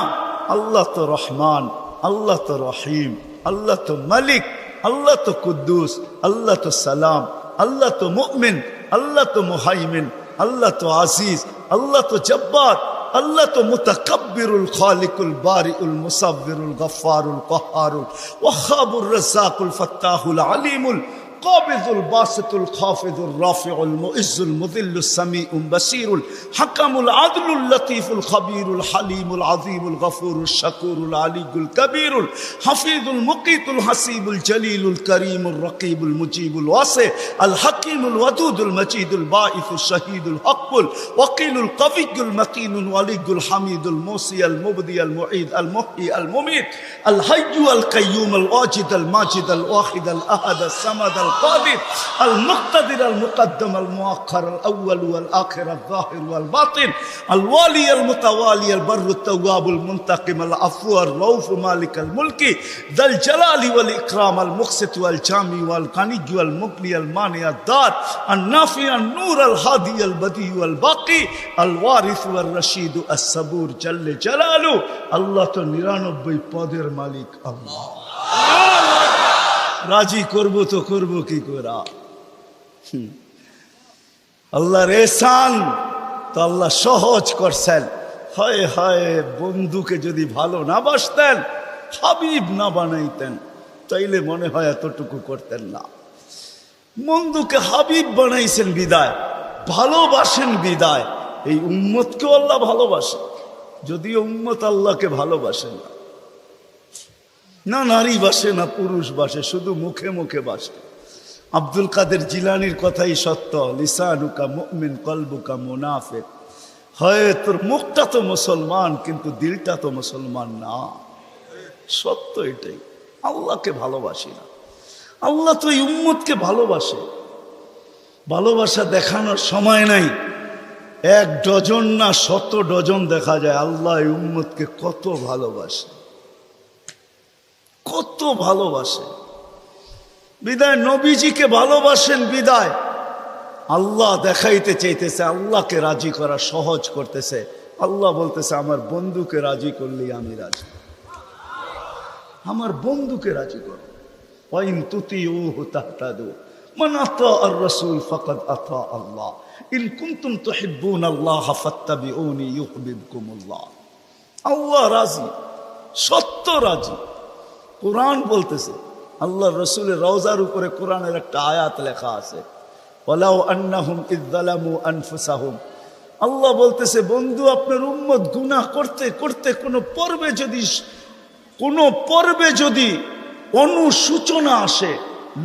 আল্লাহ তো রহমান, আল্লাহ তো রহিম, আল্লাহ তো মালিক, আল্লাহ তো কুদ্দুস, আল্লাহ তো সালাম, আল্লাহ তো মুমিন, আল্লাহ তো মুহাইমিন, আল্লাহ তো আজিজ, আল্লাহ তো জব্বার, আল্লাহ তো মুতাকাব্বিরুল খালিকুল বারিউল মুসাব্বিরুল গফফারুল কহ্হারুল ওয়াহ্হাবুর রাজ্জাকুল ফাত্তাহুল আলিমুল কাবিজুল বাসিতুল খাফিজুর রাফিউল মুইজ্জুল মুযিল্লুস সামিউল বাসীরুল হাকামুল আদলুল লতীফুল খবীরুল হালিমুল আযীমুল গফুরুল শাকুরুল আলিয়ুল কবীরুল হাফিজুল মুকীতুল হাসিবুল জলিলুল করিমুল রকিবুল মুজিবুল ওয়াসি আল হাকিমুল ওয়াদুদুল মজিদুল বাঈসুল শহীদুল হকুল ওয়াকিলুল কবিয়ুল মতিনুল ওয়ালিয়ুল হামিদুল মুসি আল মুবদি আল মুঈদ আল মুহয়ি আল মুমীত আল হাইয়্যু আল কাইয়্যুম আল ওয়াজিদ আল মাজিদ আল ওয়াহিদ আল আহাদ আল সামাদ القادر المقتدر المقدم المؤخر الأول والآخر الظاهر والباطن الوالي المتوالي البر التواب المنتقم العفو الرؤوف مالك الملك ذا الجلال والإكرام المقسط والجامع والغني والمغني المانع الدار النافع النور الهادي البديع والباقي الوارث والرشيد الصبور جل جلاله الله তো 99 পদের মালিক আল্লাহ। রাজি করব তো করব কি করে? আল্লাহর এহসান তো আল্লাহ সহজ করছেন। হায় হায়, বন্ধুকে যদি ভালো না বাসতেন, হাবিব না বানাইতেন, তাইলে মনে হয় এতটুকু করতেন না। বন্ধুকে হাবিব বানাইছেন বিদায়, ভালোবাসেন বিদায়, এই উম্মতকেও আল্লাহ ভালোবাসে। যদিও উম্মত আল্লাহকে ভালোবাসে না, না নারী বাসে না পুরুষ বাসে, শুধু মুখে মুখে বাসে। আব্দুল কাদের জিলানির কথাই সত্য, লিসানুকা মুমিন কলবুকা মুনাফিক। হয় তোর মুখটা তো মুসলমান কিন্তু দিলটা তো মুসলমান না। সত্য এটাই। আল্লাহকে ভালোবাসি না, আল্লাহ তো এই উম্মতকে ভালোবাসে। ভালোবাসা দেখানোর সময় নাই, 1 ডজন না 100 ডজন দেখা যায় আল্লাহ এই উম্মতকে কত ভালোবাসে, কত ভালোবাসে। বিদায় নবীজিকে ভালোবাসেন বিদায় আল্লাহ দেখাইতে চাইতেছে, আল্লাহকে রাজি করা সহজ করতেছে। আল্লাহ বলতেছে আমার বন্ধুকে রাজি করলেই আমি রাজি, আমার বন্ধুকে রাজি করো। ওয়াইন তুতিউহু তাহতাদু মান আতাআর রাসূল ফাকাদ আতা আল্লাহ ইন কুনতুম তুহিব্বুনাল্লাহ ফাত্তাবিউনি ইউহিব্বুকুমুল্লাহ। আল্লাহ রাজি, সত্য রাজি। কোরআন বলতেছে, আল্লাহ রসুলের রওজার উপরে কোরআনের একটা আয়াত লেখা আছে, ওয়ালাউ আন্নাহুম ইয যালামু আনফুসাহুম। আল্লাহ বলতেছে বন্ধু আপনার উম্মত গুনাহ করতে করতে কোনো পর্বে যদি অনুসূচনা আসে,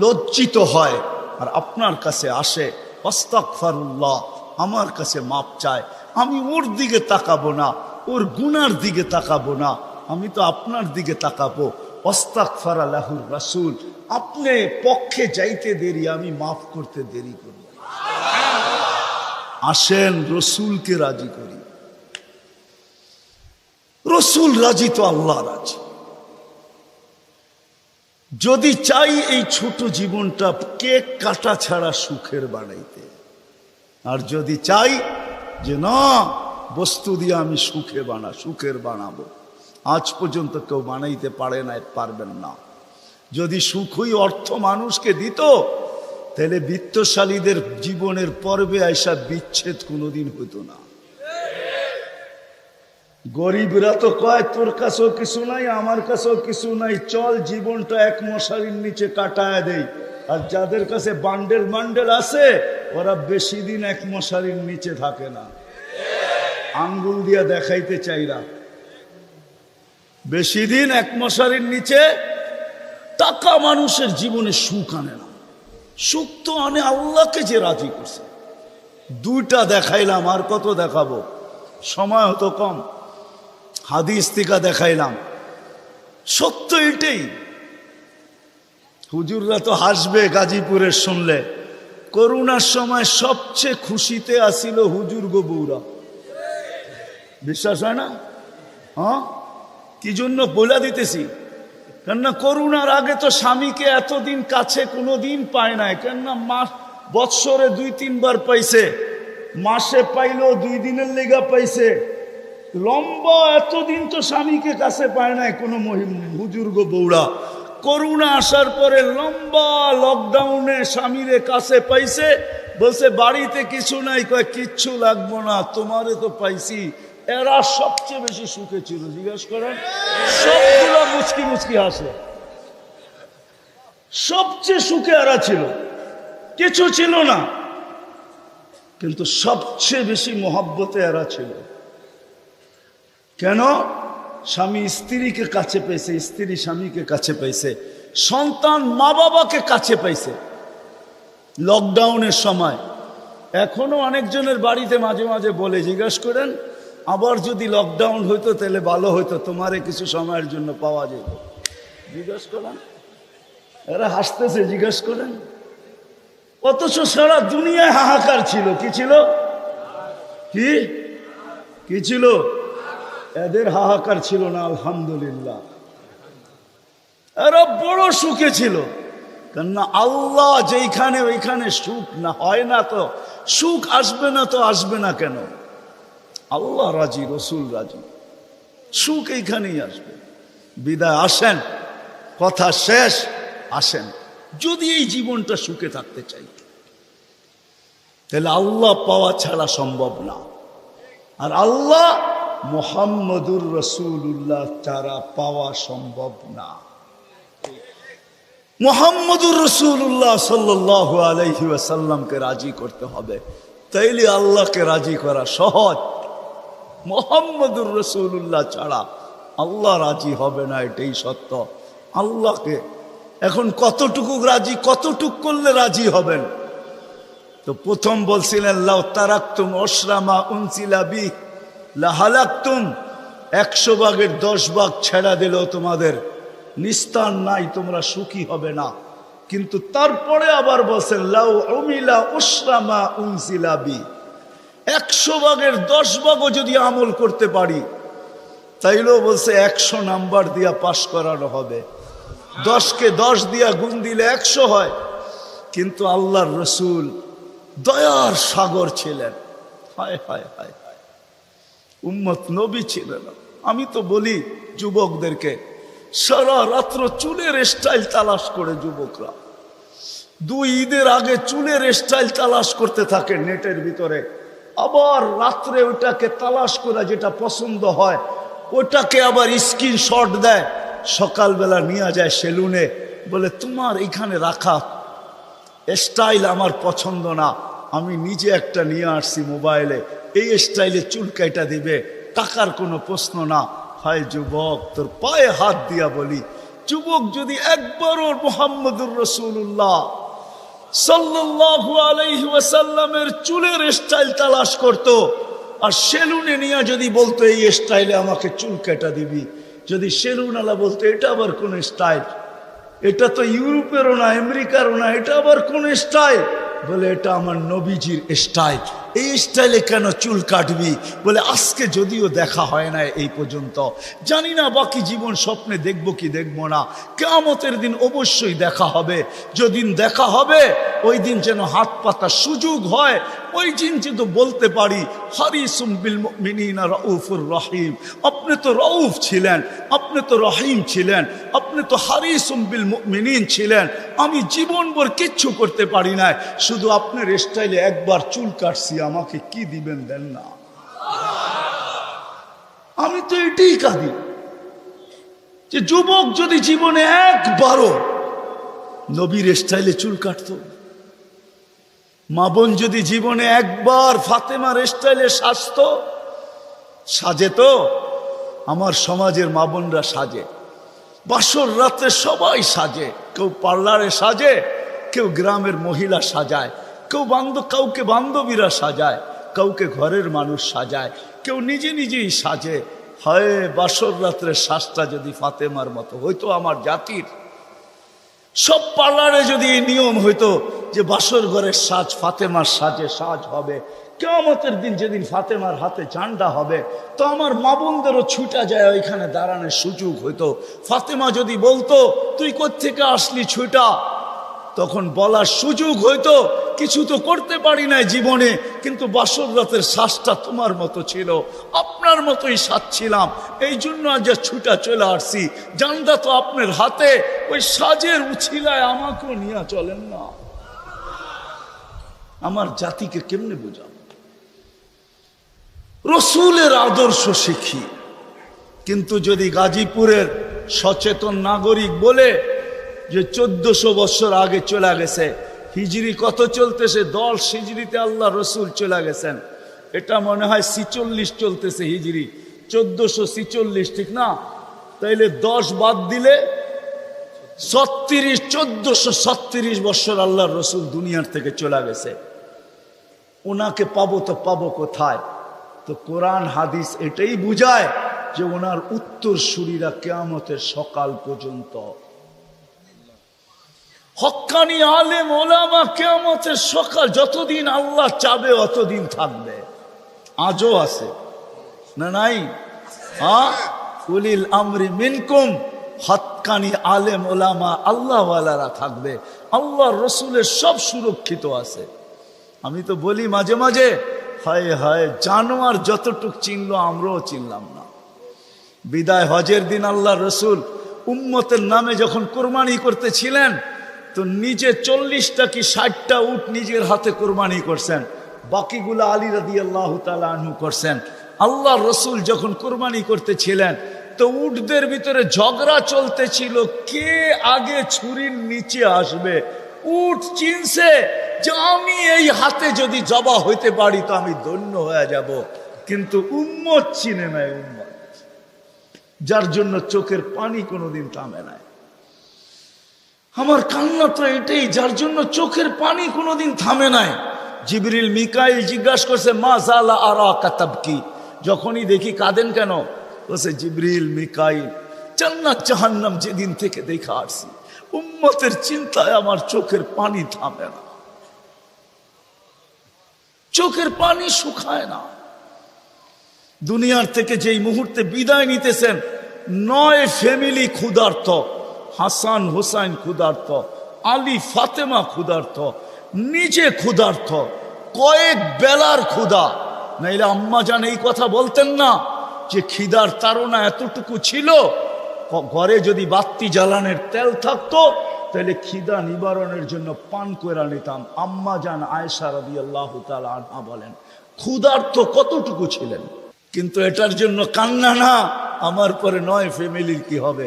লজ্জিত হয় আর আপনার কাছে আসে, আস্তাগফিরুল্লাহ, আমার কাছে মাপ চায়, আমি ওর দিকে তাকাবো না, ওর গুনার দিকে তাকাবো না, আমি তো আপনার দিকে তাকাবো। আস্তাগফারা লাহুর রাসূল, আপনি পক্ষে যাইতে দেরি, আমি মাফ করতে দেরি করব। আসেন রসুলকে রাজি করি। রসুল রাজি তো আল্লাহ রাজি। যদি চাই এই ছোট জীবনটা কেক কাটা ছাড়া সুখের বানাইতে, আর যদি চাই যে না বস্তু দিয়ে আমি সুখের বানাবো, আজ পর্যন্ত কেউ বানাইতে পারে না, পারবেন না। যদি সুখই অর্থ মানুষকে দিত, তাহলে বিত্তশালীদের জীবনের পর্বে আইসা বিচ্ছেদ কোনোদিন হতো না। গরিবরা তো কয় তোর কাছেও কিছু নাই, আমার কাছেও কিছু নাই, চল জীবনটা এক মশারির নিচে কাটায় দেই। আর যাদের কাছে বান্ডেল আছে, ওরা বেশি দিন এক মশারির নিচে থাকে না। আঙ্গুল দিয়া দেখাইতে চাইরা বেশি দিন এক মশারির নিচে টাকা মানুষের জীবনে সুখ আনে না। সুখ তো আনে আল্লাহকে যে রাজি করছে। দুইটা দেখাইলাম, আর কত দেখাবো, সময় হতো কম। হাদিস থেকে দেখাইলাম, সত্য এটাই। হুজুররা তো হাসবে গাজীপুরের শুনলে। করোনার সময় সবচেয়ে খুশিতে আসিল হুজুর গো বউরা। বিশ্বাস হয় না? হ্যাঁ, কি জন্য বলে দিতেছি, কেননা করোনার আগে তো স্বামীকে এতদিন কাছে কোনোদিন পায় নাই। কেননা মাস বৎসরে 2-3 বার পাইছে, মাসে পাইলেও 2 দিনের লেগা পাইছে। লম্বা এতদিন তো স্বামীকে কাছে পায় নাই কোনো হুজুর গো বউরা। করোনা আসার পরে লম্বা লকডাউনে স্বামীরে কাছে পাইছে, বলছে বাড়িতে কিছু নাই, কয় কিচ্ছু লাগবো না, তোমারে তো পাইছি। এরা সবচেয়ে বেশি সুখে ছিল, জিজ্ঞেস করেন। সবগুলো মুচকি মুচকি হাসে, সবচেয়ে সুখে এরা ছিল, কিছু ছিল না, কিন্তু সবচেয়ে বেশি মহব্বতে এরা ছিল। কেন? স্বামী স্ত্রীকে কাছে পেয়েছে, স্ত্রী স্বামীকে কাছে পেয়েছে, সন্তান মা বাবাকে কাছে পাইছে লকডাউনের সময়। এখনো অনেকজনের বাড়িতে মাঝে মাঝে বলে, জিজ্ঞাসা করেন আবার যদি লকডাউন হইতো তাহলে ভালো হইতো, তোমারে কিছু সময়ের জন্য পাওয়া যেত। জিজ্ঞাস করেন, এরা হাসতেছে, জিজ্ঞাসা করেন। অথচ সারা দুনিয়ায় হাহাকার ছিল। কি ছিল? কি ছিল? এদের হাহাকার ছিল না, আলহামদুলিল্লাহ। এরা বড় সুখে ছিল, কেননা আল্লাহ যেইখানে ওইখানে সুখ না হয় না, তো সুখ আসবে না, তো আসবে না কেন? আল্লাহ রাজি, রসুল রাজি, সুখ এইখানেই আসবে। বিদায় আসেন, কথা শেষ, আসেন। যদি এই জীবনটা সুখে থাকতে চাই, তাহলে আল্লাহ পাওয়া ছাড়া সম্ভব না। আর আল্লাহ মুহাম্মদুর রাসূলুল্লাহ ছাড়া পাওয়া সম্ভব না। মুহাম্মদুর রাসূলুল্লাহ সাল্লাল্লাহু আলাইহি ওয়াসাল্লামকে রাজি করতে হবে, তাইলে আল্লাহকে রাজি করা সহজ। মুহাম্মদুর রাসূলুল্লাহ ছাড়া আল্লাহ রাজি হবে না, এটাই সত্য। আল্লাহকে এখন কতটুকু রাজি, কতটুকু করলে রাজি হবেন? তো প্রথম বলছিলেন, লাউ তারাকতুম উশরামা উনসিলা বি লাহালাকতুম, 100 ভাগের 10 ভাগ ছেড়া দিলেও তোমাদের নিস্তার নাই, তোমরা সুখী হবে না। কিন্তু তারপরে আবার বলছেন, লাউ উমিলা উশরামা উনসিলা বি, 100 ভাগের 10 ভাগও যদি আমল করতে পারি, তাইলেও বলছে 100 নাম্বার দিয়া পাশ করানো হবে। 10কে 10 দিয়া গুণ দিলে 100 হয়। কিন্তু আল্লাহর রসুল দয়ার সাগর ছিলেন। হায় হায় হায় হায়, উম্মত নবী ছিলেন। আমি তো বলি যুবকদেরকে, সারা রাত্র চুলের স্টাইল তালাশ করে যুবকরা 2 ঈদের আগে চুলের স্টাইল তালাশ করতে থাকে নেটের ভিতরে, আবার রাত্রে ওটাকে তালাশ করে যেটা পছন্দ হয় ওটাকে আবার স্ক্রিনশট দেয়, সকালবেলা নিয়ে যায় সেলুনে, বলে তোমার এখানে রাখা স্টাইল আমার পছন্দ না, আমি নিজে একটা নিয়ে আসছি মোবাইলে, এই স্টাইলে চুল কাটা দিবে, টাকার কোনো প্রশ্ন না। হায় যুবক, তোর পায়ে হাত দিয়া বলি, যুবক যদি একবারও মুহাম্মদুর রাসূলুল্লাহ সাল্লাল্লাহু আলাইহি ওয়াসাল্লামের চুলের স্টাইল তালাশ করত, আর সেলুনে নিয়ে যদি বলতো এই স্টাইলে আমাকে চুল কাটা দিবি, যদি সেলুনওয়ালা বলতো এটা আবার কোন স্টাইল, এটা তো ইউরোপেরও না আমেরিকারও না, এটা আবার কোন স্টাইল, বলে এটা আমার নবীজির স্টাইল, এই স্টাইলে কেন চুল কাটবি? বলে আজকে যদিও দেখা হয় না এই পর্যন্ত, জানি না বাকি জীবন স্বপ্নে দেখবো কি দেখবো না, কিয়ামতের দিন অবশ্যই দেখা হবে। যেদিন দেখা হবে ওই দিন যেন হাত পাতার সুযোগ হয়, ওই দিন যেন বলতে পারি হারিসুম বিল মুমিনিনা রাউফুর রহিম। আপনি তো রউফ ছিলেন, আপনি তো রহিম ছিলেন, আপনি তো হারিসুম বিল মুমিনিন ছিলেন। আমি জীবনভর কিচ্ছু করতে পারি না, শুধু আপনার স্টাইলে একবার চুল কাটছি, আমাকে কি দিবেন দেন না। আমি তো এটাই কাঁদি যে যুবক যদি জীবনে একবারও নবীর স্টাইলে চুল কাটতো, মা বোন যদি জীবনে একবার ফাতেমার স্টাইলে সাজতো, সাজে তো, আমার সমাজের মা বোনরা সাজে, বাসর রাতে সবাই সাজে, কেউ পার্লারে সাজে, কেউ গ্রামের মহিলা সাজায়, কেউ কাউকে বান্ধবীরা সাজায়, কাউকে ঘরের মানুষ সাজায়, কেউ নিজে নিজেই সাজে। হয় বাসর রাত্রে শ্বাসটা যদি ফাতেমার মতো হইতো আমার জাতির, সব পার্লারে যদি এই নিয়ম হইতো যে বাসর ঘরের সাজ ফাতেমার সাজে সাজ হবে, কিয়ামতের দিন যেদিন ফাতেমার হাতে ঝান্ডা হবে, তো আমার মা বোনদেরও ছুটা যায় ওইখানে দাঁড়ানোর সুযোগ হইতো। ফাতেমা যদি বলতো তুই কোত্থেকে আসলি ছুটা, তখন বলার সুযোগ হইতো কিছু তো করতে পারি না জীবনে, কিন্তু বাসর রাতের শ্বাসটা তোমার মতো ছিল, আপনার মতোই সাজছিলাম, এই জন্য আজ ছুটা চলে আসছি, জানদা তো আপনার হাতে, ওই সাজের উছিলায় আমাকেও নিয়ে চলেন না। আমার জাতিকে কেমনে বোঝাবো? রসুলের আদর্শ শিখি, কিন্তু যদি গাজীপুরের সচেতন নাগরিক বলে যে 1400 বছর আগে চলে গেছে, হিজরি কত চলতেছে? 10 হিজরিতে আল্লাহ রসুল চলে গেছেন, এটা মনে হয় 46 চলতেছে হিজরি, 1446, ঠিক না? তাইলে 10 বাদ দিলে 36, 1436 বছর আল্লাহ রসুল দুনিয়ার থেকে চলে গেছে। ওনাকে পাবো তো পাবো কোথায়? তো কোরআন হাদিস এটাই বুঝায় যে ওনার উত্তরসূরিরা কিয়ামতের সকাল পর্যন্ত, হক্কানি আলেম ওলামা কিয়ামতের সকাল, যতদিন আল্লাহ চাবে অতদিন থাকবে। আজও আছে না নাই? উলিল আমরি মিনকুম, হক্কানি আলেম ওলামা আল্লাহওয়ালারা থাকবে, আল্লাহ রসুলের সব সুরক্ষিত আছে। আমি তো বলি মাঝে মাঝে, হায় হায় জানোয়ার যতটুক চিনলো আমরাও চিনলাম না। বিদায় হজের দিন আল্লাহ রসুল উম্মতের নামে যখন কোরবানি করতেছিলেন, তো নিজে 40টা কি 60টা উট নিজের হাতে কোরবানি করছেন, বাকিগুলো আলী রাদিয়াল্লাহু তাআলা আনহু করছেন। আল্লাহ রসুল যখন কোরবানি করতেছিলেন, তো উটদের ভিতরে ঝগড়া চলতেছিল কে আগে ছুরির নিচে আসবে। উট চিনছে যে আমি এই হাতে যদি জবা হইতে পারি তো আমি ধন্য হয়ে যাব, কিন্তু উম্মত চিনে নাই, উম্মত যার জন্য চোখের পানি কোনোদিন থামে নাই। আমার কান্না তো এটাই, যার জন্য চোখের পানি কোনোদিন থামে নাই। জিবরিল মিকাইল জিজ্ঞাসা করছে মা জালা আরাকা তাবকি, যখনই দেখি কাঁদেন কেন? বলছে জিবরিল মিকাইল জান্নাত জাহান্নাম যেদিন থেকে দেখা আসছি, উম্মতের চিন্তায় আমার চোখের পানি থামে না, চোখের পানি শুকায় না। দুনিয়ার থেকে যেই মুহূর্তে বিদায় নিতেছেন, 9 ফ্যামিলি ক্ষুধার্ত, হাসান হুসাইন ক্ষুধার্ত, আলী ফাতেমা ক্ষুধার্ত, নিজে ক্ষুধার্ত, কয়েক বেলার ক্ষুধা। নাইলে আম্মা জান এই কথা বলতেন না যে খিদার তাড়না এতটুকু ছিল, ঘরে যদি বাতি জ্বালানোর তেল থাকতো তাহলে খিদা নিবারণের জন্য পান করে নিতাম। আম্মা জান আয়েশা রাদিয়াল্লাহু তাআলা আনহা বলেন ক্ষুধার্ত কতটুকু ছিলেন। কিন্তু এটার জন্য কান্না না, আমার পরে 9 ফ্যামিলির কি হবে,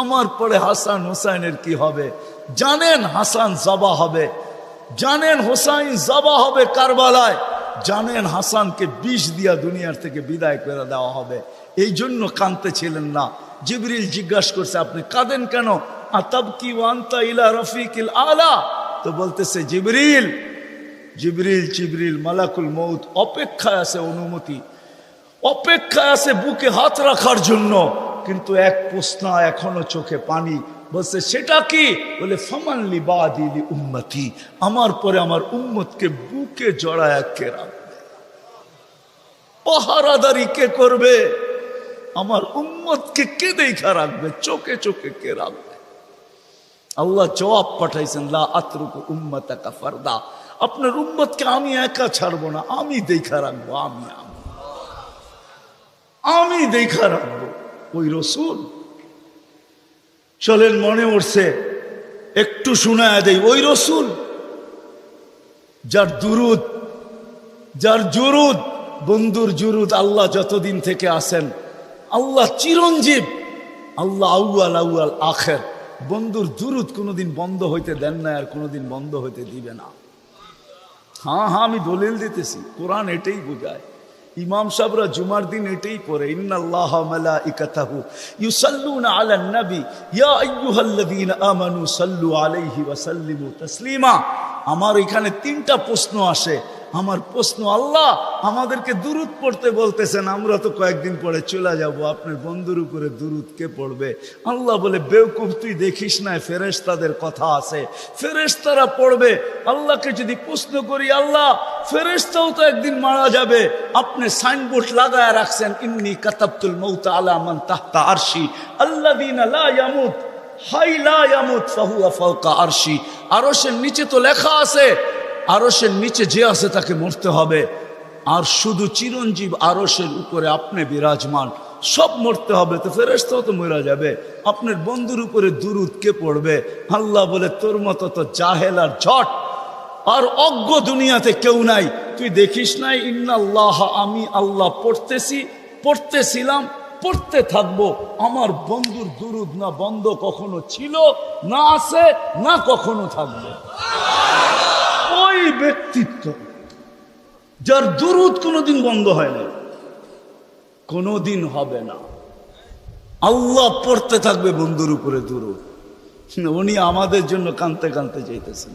আমার পরে হাসান হুসাইনের কি হবে। জানেন হাসান জবা হবে, জানেন হুসাইন জবা হবে কারবালায়, জানেন হাসানকে বিষ দিয়া দুনিয়ার থেকে বিদায় করে দেওয়া হবে, এই জন্য কাঁদতে ছিলেন না। জিবরিল জিজ্ঞাসা করছে আপনি কাঁদেন কেন? আতাবকি ওয়ান্তা ইলা রফিকিল আলা, তো বলতেছে জিবরিল জিবরিল জিবরিল মালাকুল মউত অপেক্ষায় আছে, অনুমতি অপেক্ষায় আছে বুকে হাত রাখার জন্য, কিন্তু এক প্রশ্ন এখনো চোখে পানি। বলছে সেটা কি? বলে ফামান লিবাদি লি উম্মতি, আমার পরে আমার উম্মতকে বুকে জড়ায় কে রাখবে, পাহারাদারি কে করবে, আমার উম্মতকে কে দেখা রাখবে, চোখে চোখে কে রাখবে। আল্লাহ জবাব পাঠাইছেন লা আতরুকু উম্মাতাকা ফারদা, আপনার উম্মতকে আমি একা ছাড়বো না, আমি দেখা রাখবো, আমি দেখা রাখবো। ওই রসুল চলেন, মনে উঠছে একটু শোনায় দেই, ওই রসুল যার দুরুদ, যার জুরুদ, বন্ধুর জুরুদ আল্লাহ যতদিন থেকে আসেন, আল্লাহ চিরঞ্জীব, আল্লাহ আউয়াল আউয়াল আখের, বন্ধুর দুরুদ কোনোদিন বন্ধ হইতে দেন না, আর কোনোদিন বন্ধ হইতে দিবে না। হ্যাঁ হ্যাঁ, আমি দলিল দিতেছি, কোরআন এটাই বোঝায়। ইমাম সাহেবরা জুমার দিন এটাই পড়ে, ইন্নাল্লাহা মালাইকাতাহু ইউসাল্লুনা আলান নবী ইয়া আইয়ুহাল্লাযীনা আমানু সাল্লু আলাইহি ওয়া সাল্লিমু তাসলিমা। আমার এখানে 3টা প্রশ্ন আসে। আমার প্রশ্ন, আল্লাহ আমাদেরকে দুরুদ পড়তে বলতেছেন, আমরা তো কয়েকদিন পরে চলে যাব, আপনার বন্ধুর উপরে দুরুদ কে পড়বে? আল্লাহ বলে, বেওকুফ, তুই দেখিস না ফেরেশতাদের কথা আছে, ফেরেশতারা পড়বে। আল্লাহকে যদি প্রশ্ন করি, আল্লাহ ফেরেশতাও তো একদিন মারা যাবে, আপনি সাইনবোর্ড লাগায় রাখছেন, ইন্নী কাতাবতুল মাউত আলা মান তাহতা আরশি আল্লাযীনা লা ইয়ামুত হাই লা ইয়ামুত ফাহুয়া ফাওকা আরশি। আরশের নিচে তো লেখা আছে, আরশের নিচে যে আছে তাকে মরতে হবে, আর শুধু চিরঞ্জীব আরশের উপরে আপনি বিরাজমান, সব মরতে হবে, তো ফেরেশতাও তো মরা যাবে, আপনার বন্ধুর উপরে দুরুদ কে পড়বে? আল্লাহ বলে, তোর মতো তো জাহেল আর ঝট আর অজ্ঞ দুনিয়াতে কেউ নাই, তুই দেখিস নাই ইন্নাল্লাহ, আমি আল্লাহ পড়তেছিলাম, পড়তে থাকবো। আমার বন্ধুর দুরুদ না বন্ধ কখনো ছিল, না আছে, না কখনো থাকবে। ওই ব্যক্তিত্ব যার দুরুদ কোনোদিন বন্ধ হয় না, কোনোদিন হবে না, আল্লাহ পড়তে থাকবে বন্ধুর উপরে দুরুদ। উনি আমাদের জন্য কাঁদতে কাঁদতে চাইতেছেন।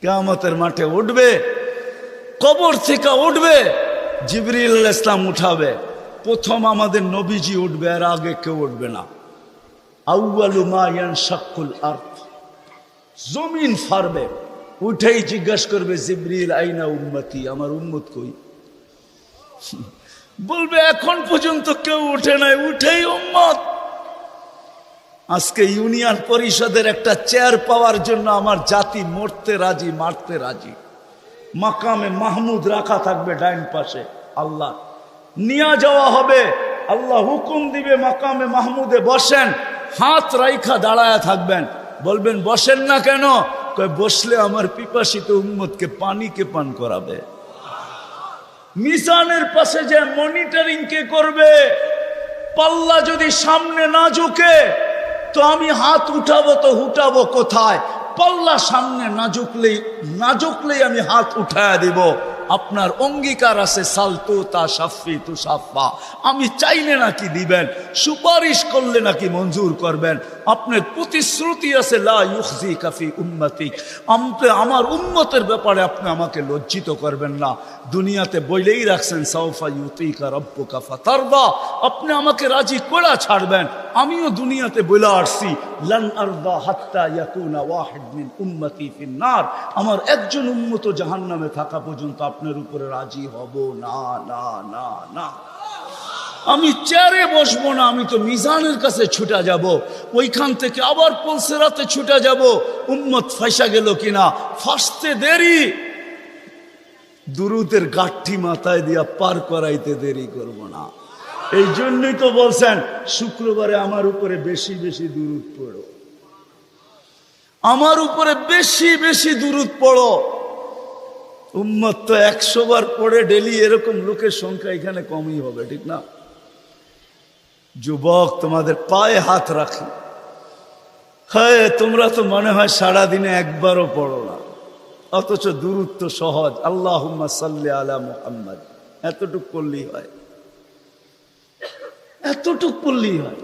কিয়ামতের মাঠে উঠবে, কবর থেকে উঠবে, জিবরিল আলাইহিস সালাম উঠাবে, প্রথম আমাদের নবীজি উঠবে, আর আগে কেউ উঠবে না। আউয়ালু মা ইয়ানশাক্কুল আরদ, জমিন ফারবে, উঠেই জিজ্ঞাসা করবে, জিবরিল আইনা উম্মতি, আমার উম্মত কই? বলবে, এখন পর্যন্ত কেউ উঠে নাই, উঠেই উম্মত। আজকে ইউনিয়ন পরিষদের একটা চেয়ার পাওয়ার জন্য আমার জাতি মরতে রাজি, মারতে রাজি। মাকামে মাহমুদ রাখা থাকবে ডাইন পাশে, আল্লাহ নিয়ে যাওয়া হবে, আল্লাহ হুকুম দিবে মাকামে মাহমুদে বসেন, হাত রাইখা দাঁড়ায়া থাকবেন, বলবেন বসেন না কেন? কয়, বসলে আমার পিপাসিত উম্মতকে পানি কে পান করাবে। মিজানের পাশে যে মনিটরিং কে করবে? পাল্লা যদি সামনে না ঝুঁকে তো আমি হাত উঠাবো, তো উঠাবো কোথায়? পাল্লা সামনে না ঝুঁকলেই আমি হাত উঠায়া দিব। আপনার অঙ্গীকার আছে, সালতু তা সাফি তু সাফা, আমি চাইলে নাকি দিবেন, সুপারিশ করলে নাকি মঞ্জুর করবেন। আপনার প্রতিশ্রুতি আছে, লা ইউখজিকা ফি উম্মতিক, আমার উম্মতের ব্যাপারে আপনি আমাকে লজ্জিত করবেন না। দুনিয়াতে বইলেই রাখছেন, সাউফা ইউতিকা রাব্বুকা ফাতারদা, আপনি আমাকে রাজি করে ছাড়বেন। আমিও দুনিয়াতে বলে আসছি, লান আরদা হাত্তা ইয়াকুনা ওয়াহিদ মিন উম্মতি ফিন নার, আমার একজন উম্মত জাহান্নামে থাকা পর্যন্ত আপনার উপরে রাজি হব না, না, না, না। আমি চেয়ারে বসবো না, আমি তো মিজানের কাছে ছুটা যাব, ওইখান থেকে আবার পলসেরাতে ছুটা যাব, উম্মত ফাঁসা গেল কিনা, ফাঁসতে দেরি, দুরুদের গাঠি মাথায় দিয়া পার করাইতে দেরি করব না। এই জন্যই তো বলছেন, শুক্রবারে আমার উপরে বেশি বেশি দুরুদ পড়ো, আমার উপরে বেশি বেশি দুরুদ পড়ো। উম্মত তো 100 বার পড়ে ডেলি, এরকম লোকের সংখ্যা এখানে কমই হবে, ঠিক না? যুবক, তোমাদের পায়ে হাত রাখি, হ্যাঁ, তোমরা তো মনে হয় সারাদিনে একবারও পড়ো না, অথচ দুরুদ তো সহজ, আল্লাহুম্মা সাল্লি আলা মুহাম্মাদ, এতটুক করলেই হয়, এতটুক করলেই হয়।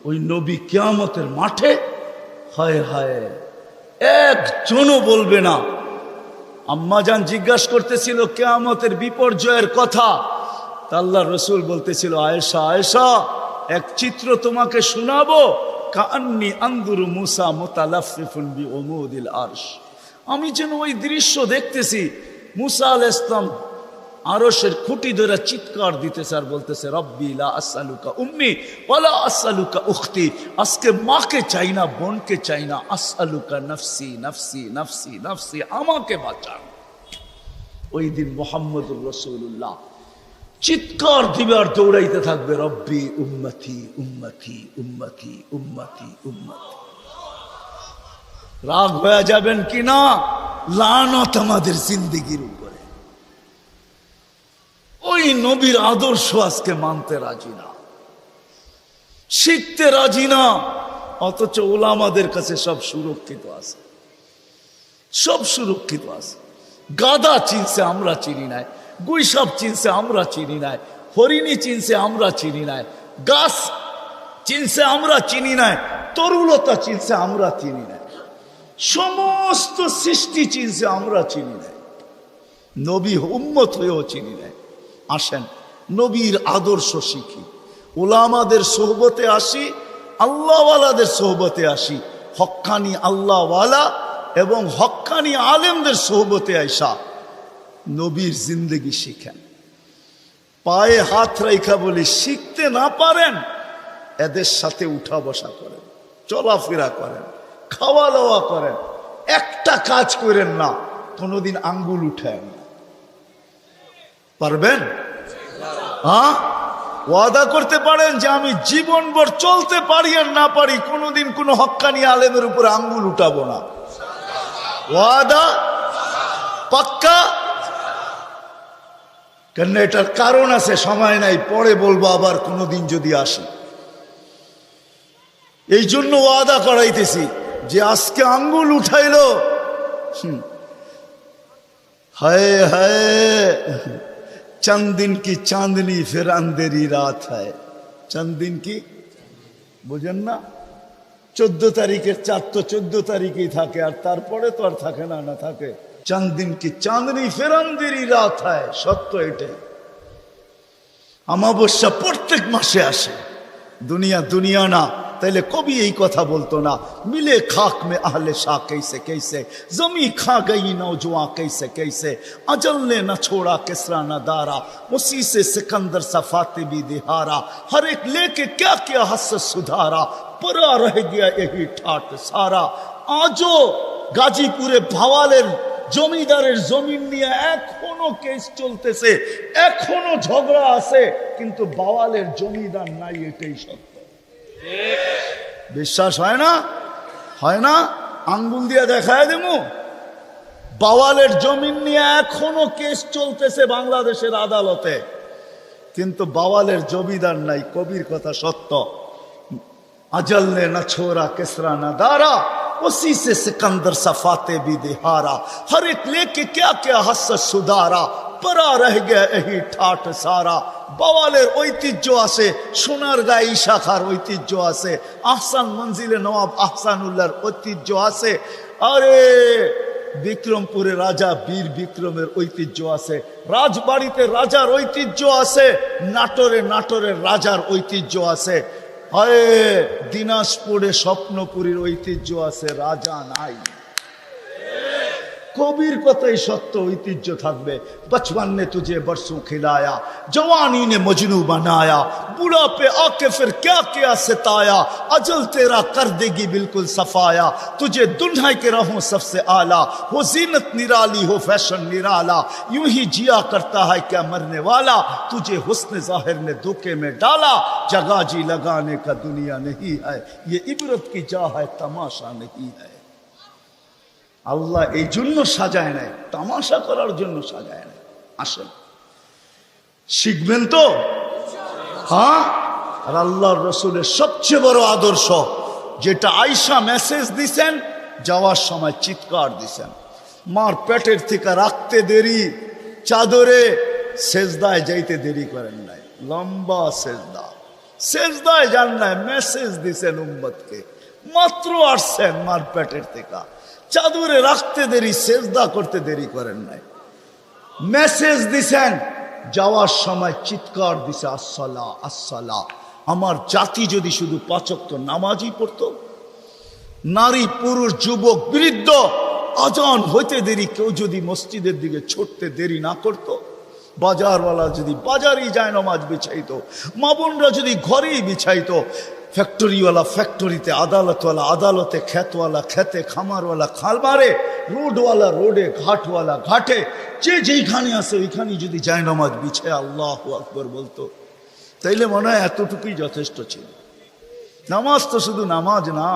ওই নবী কিয়ামতের মাঠে, হায় হায়, একজনও বলবে না। আম্মাজান জিজ্ঞাসা করতেছিল কিয়ামতের বিপর্যয়ের কথা, তা আল্লাহ রসুল বলতেছিল, আয়েশা, আয়েশা, এক চিত্র তোমাকে শোনাবো, কান্নি আনদুরু মুসা মুতালাফফিফুন বিউমুদিল আরশ, আমি যেন ওই দৃশ্য দেখতেছি। মুসা আলাইহিস সালাম আরশের খুঁটি ধরে চিৎকার দিতেছে আর বলতেছে, রব্বি লা আসআলুকা উম্মি ওয়ালা আসআলুকা উখতি, আজকে মাকে চাই না, বোনকে চাই না, আসআলুকা নফসি নফসি নফসি নফসি, আমাকে বাঁচান। ওই দিন মুহাম্মদুর রাসূলুল্লাহ চিৎকার দিবে আর দৌড়াইতে থাকবে, রব্বি উম্মতি উম্মতি উম্মতি উম্মতি উম্মতি। রাগ হয়ে যাবেন কিনা? লানত আমাদের জিন্দেগির উপরে। ওই নবীর আদর্শ আজকে মানতে রাজি না, শিখতে রাজি না, অথচ ওলামাদের কাছে সব সুরক্ষিত আছে, সব সুরক্ষিত আছে। গাদা চিনছে, আমরা চিনি নাই, গুইসাপ চিনছে, আমরা চিনি নাই। হরিণী চিনছে, আমরা চিনি নাই। গাছ চিনছে, আমরা চিনি নাই। তরুলতা চিনছে, আমরা চিনি নাই। সমস্ত সৃষ্টি চিনছে, আমরা চিনি নাই। নবী উম্মত হয়েও চিনি নাই। আসেন নবীর আদর্শ শিখি, উলামাদের সোহবতে আসি, আল্লাহওয়ালাদের সোহবতে আসি, হক্কানি আল্লাহওয়ালা এবং হক্কানি আলেমদের সোহবতে আইসা নবীর জিন্দগি শিখেন। পায়ে হাত রেখা বলি, শিখতে না পারেন এদের সাথে উঠা বসা করেন, চলাফেরা করেন, খাওয়া দাওয়া করেন, একটা কাজ করেন না কোনোদিন আঙ্গুল উঠেন না। পারবেন? হ্যাঁ, ওয়াদা করতে পারেন যে আমি জীবনভর চলতে পারি আর না পারি কোনোদিন কোনো হক্কানি আলেমের উপরে আঙ্গুল উঠাবো না? ওয়াদা পাক্কা? কেন এটার কারণ আছে, সময় নাই, পরে বলবো আবার কোনোদিন যদি আসি। এই জন্য ওয়াদা করাইতেছি যে আজকে আঙ্গুল উঠাইলো, হায় হায় चंद दिन की चांदनी फिर अंधेरी रात है। चंद दिन की বুঝেন না? 14 তারিখের চাঁদ তো 14 তারিখেই থাকে, আর তারপরে তো আর থাকে না, না থাকে। चंद दिन की चांदनी फिर अंधेरी रात है, সত্য এটাই। অমাবস্যা প্রত্যেক মাসে আসে। দুনিয়া দুনিয়া না, তাইলে কবি এই কথা বলতো না, মিলে খাক में आहले शाह कैसे कैसे, जमी खा गई नौजवान कैसे कैसे, अजल ने न छोड़ा किसरा न दारा, उसी से सिकंदर सफाते भी दिहारा, हर एक लेके क्या क्या हसरत सुधारा, परा रह गया यही ठाट सारा। आजो গাজীপুরে ভাওয়ালের জমিদারের জমিন নিয়ে এখনো কেস চলতেছে, এখনো ঝগড়া আছে, কিন্তু বাওয়ালের জমিদার নাই, এটাই সত্য। বিশ্বাস হয় না? হয় না? আঙ্গুল দিয়ে দেখায় দেবো। বাওয়ালের জমিন নিয়ে এখনো কেস চলতেছে বাংলাদেশের আদালতে, কিন্তু বাওয়ালের জমিদার নাই। কবির কথা সত্য। अजल ने न छोड़ा किसरा न दारा, उसी से सिकंदर सफाते भी दिहारा, हर एक लेके क्या क्या हसरत सुधारा, परा रह गया यही ठाट सारा। বাওয়ালের ঐতিহ্য আছে, সোনারগাঁও শাখার ঐতিহ্য আছে, আহসান মঞ্জিলে নওয়াব আহসানুল্লাহর ঐতিহ্য আছে, আরে বিক্রমপুরে রাজা বীর বিক্রমের ঐতিহ্য আছে, রাজবাড়িতে রাজার ঐতিহ্য আছে, নাটোরের রাজার ঐতিহ্য আছে, হয় দিনাজপুরে স্বপ্নপুরীর ঐতিহ্য আছে, রাজা নাই। কবির কথাই সত্য, ঐতিহ্য থাকবে। बचपन ने तुझे बरसों खिलाया, जवानी ने मजनू बनाया, बुढ़ापे आके फिर क्या क्या सताया, अजल तेरा कर देगी बिल्कुल सफाया, तुझे दुल्हा के रहूं सबसे आला, हो जीनत निराली हो फैशन निराला, यूं ही जिया करता है क्या मरने वाला, तुझे हुस्न जाहिर ने धोखे में डाला, जगह जी लगाने का दुनिया नहीं है, ये इबरत की जा है तमाशा नहीं है। আল্লাহ এই জন্য সাজায় নাই, তামাশা করার জন্য সাজায় নাই। আসেন শিখবেন তো? হ্যাঁ। আর আল্লাহর রসুলের সবচেয়ে বড় আদর্শ যেটা আয়েশা মেসেজ দিছেন, যাওয়ার সময় চিৎকার দিছেন, মার পেটের থেকে রাখতে দেরি, চাদরে সেজদায় যাইতে দেরি করেন নাই, লম্বা সেজদায় যান নাই, মেসেজ দিছেন উম্মতকে। মাত্র আসছেন মার পেটের থেকে, চাদরে রাখতে দেরি, সেজদা করতে দেরি করেন নাই, মেসেজ দিছেন। যাওয়ার সময় চিৎকার দিছে, আসসালা আসসালা। আমার জাতি যদি শুধু 5 ওয়াক্ত নামাজই পড়তো, নারী পুরুষ যুবক বৃদ্ধ আজান হইতে দেরি কেউ যদি মসজিদের দিকে ছুটতে দেরি না করতো, বাজারওয়ালা যদি বাজারেই যায় নামাজ বিছাইতো, মা বোনরা যদি ঘরেই বিছাইতো, ফ্যাক্টরিওয়ালা ফ্যাক্টরিতে, আদালতওয়ালা আদালতে, খেতওয়ালা খেতে, খামারওয়ালা খামারে, রোডওয়ালা রোডে, ঘাটওয়ালা ঘাটে, যে যেইখানে আছে ওইখানে যদি যায় নামাজ বিছে আল্লাহু আকবার বলতো, তাইলে মনে হয় এতটুকুই যথেষ্ট ছিল। নামাজ তো শুধু নামাজ না,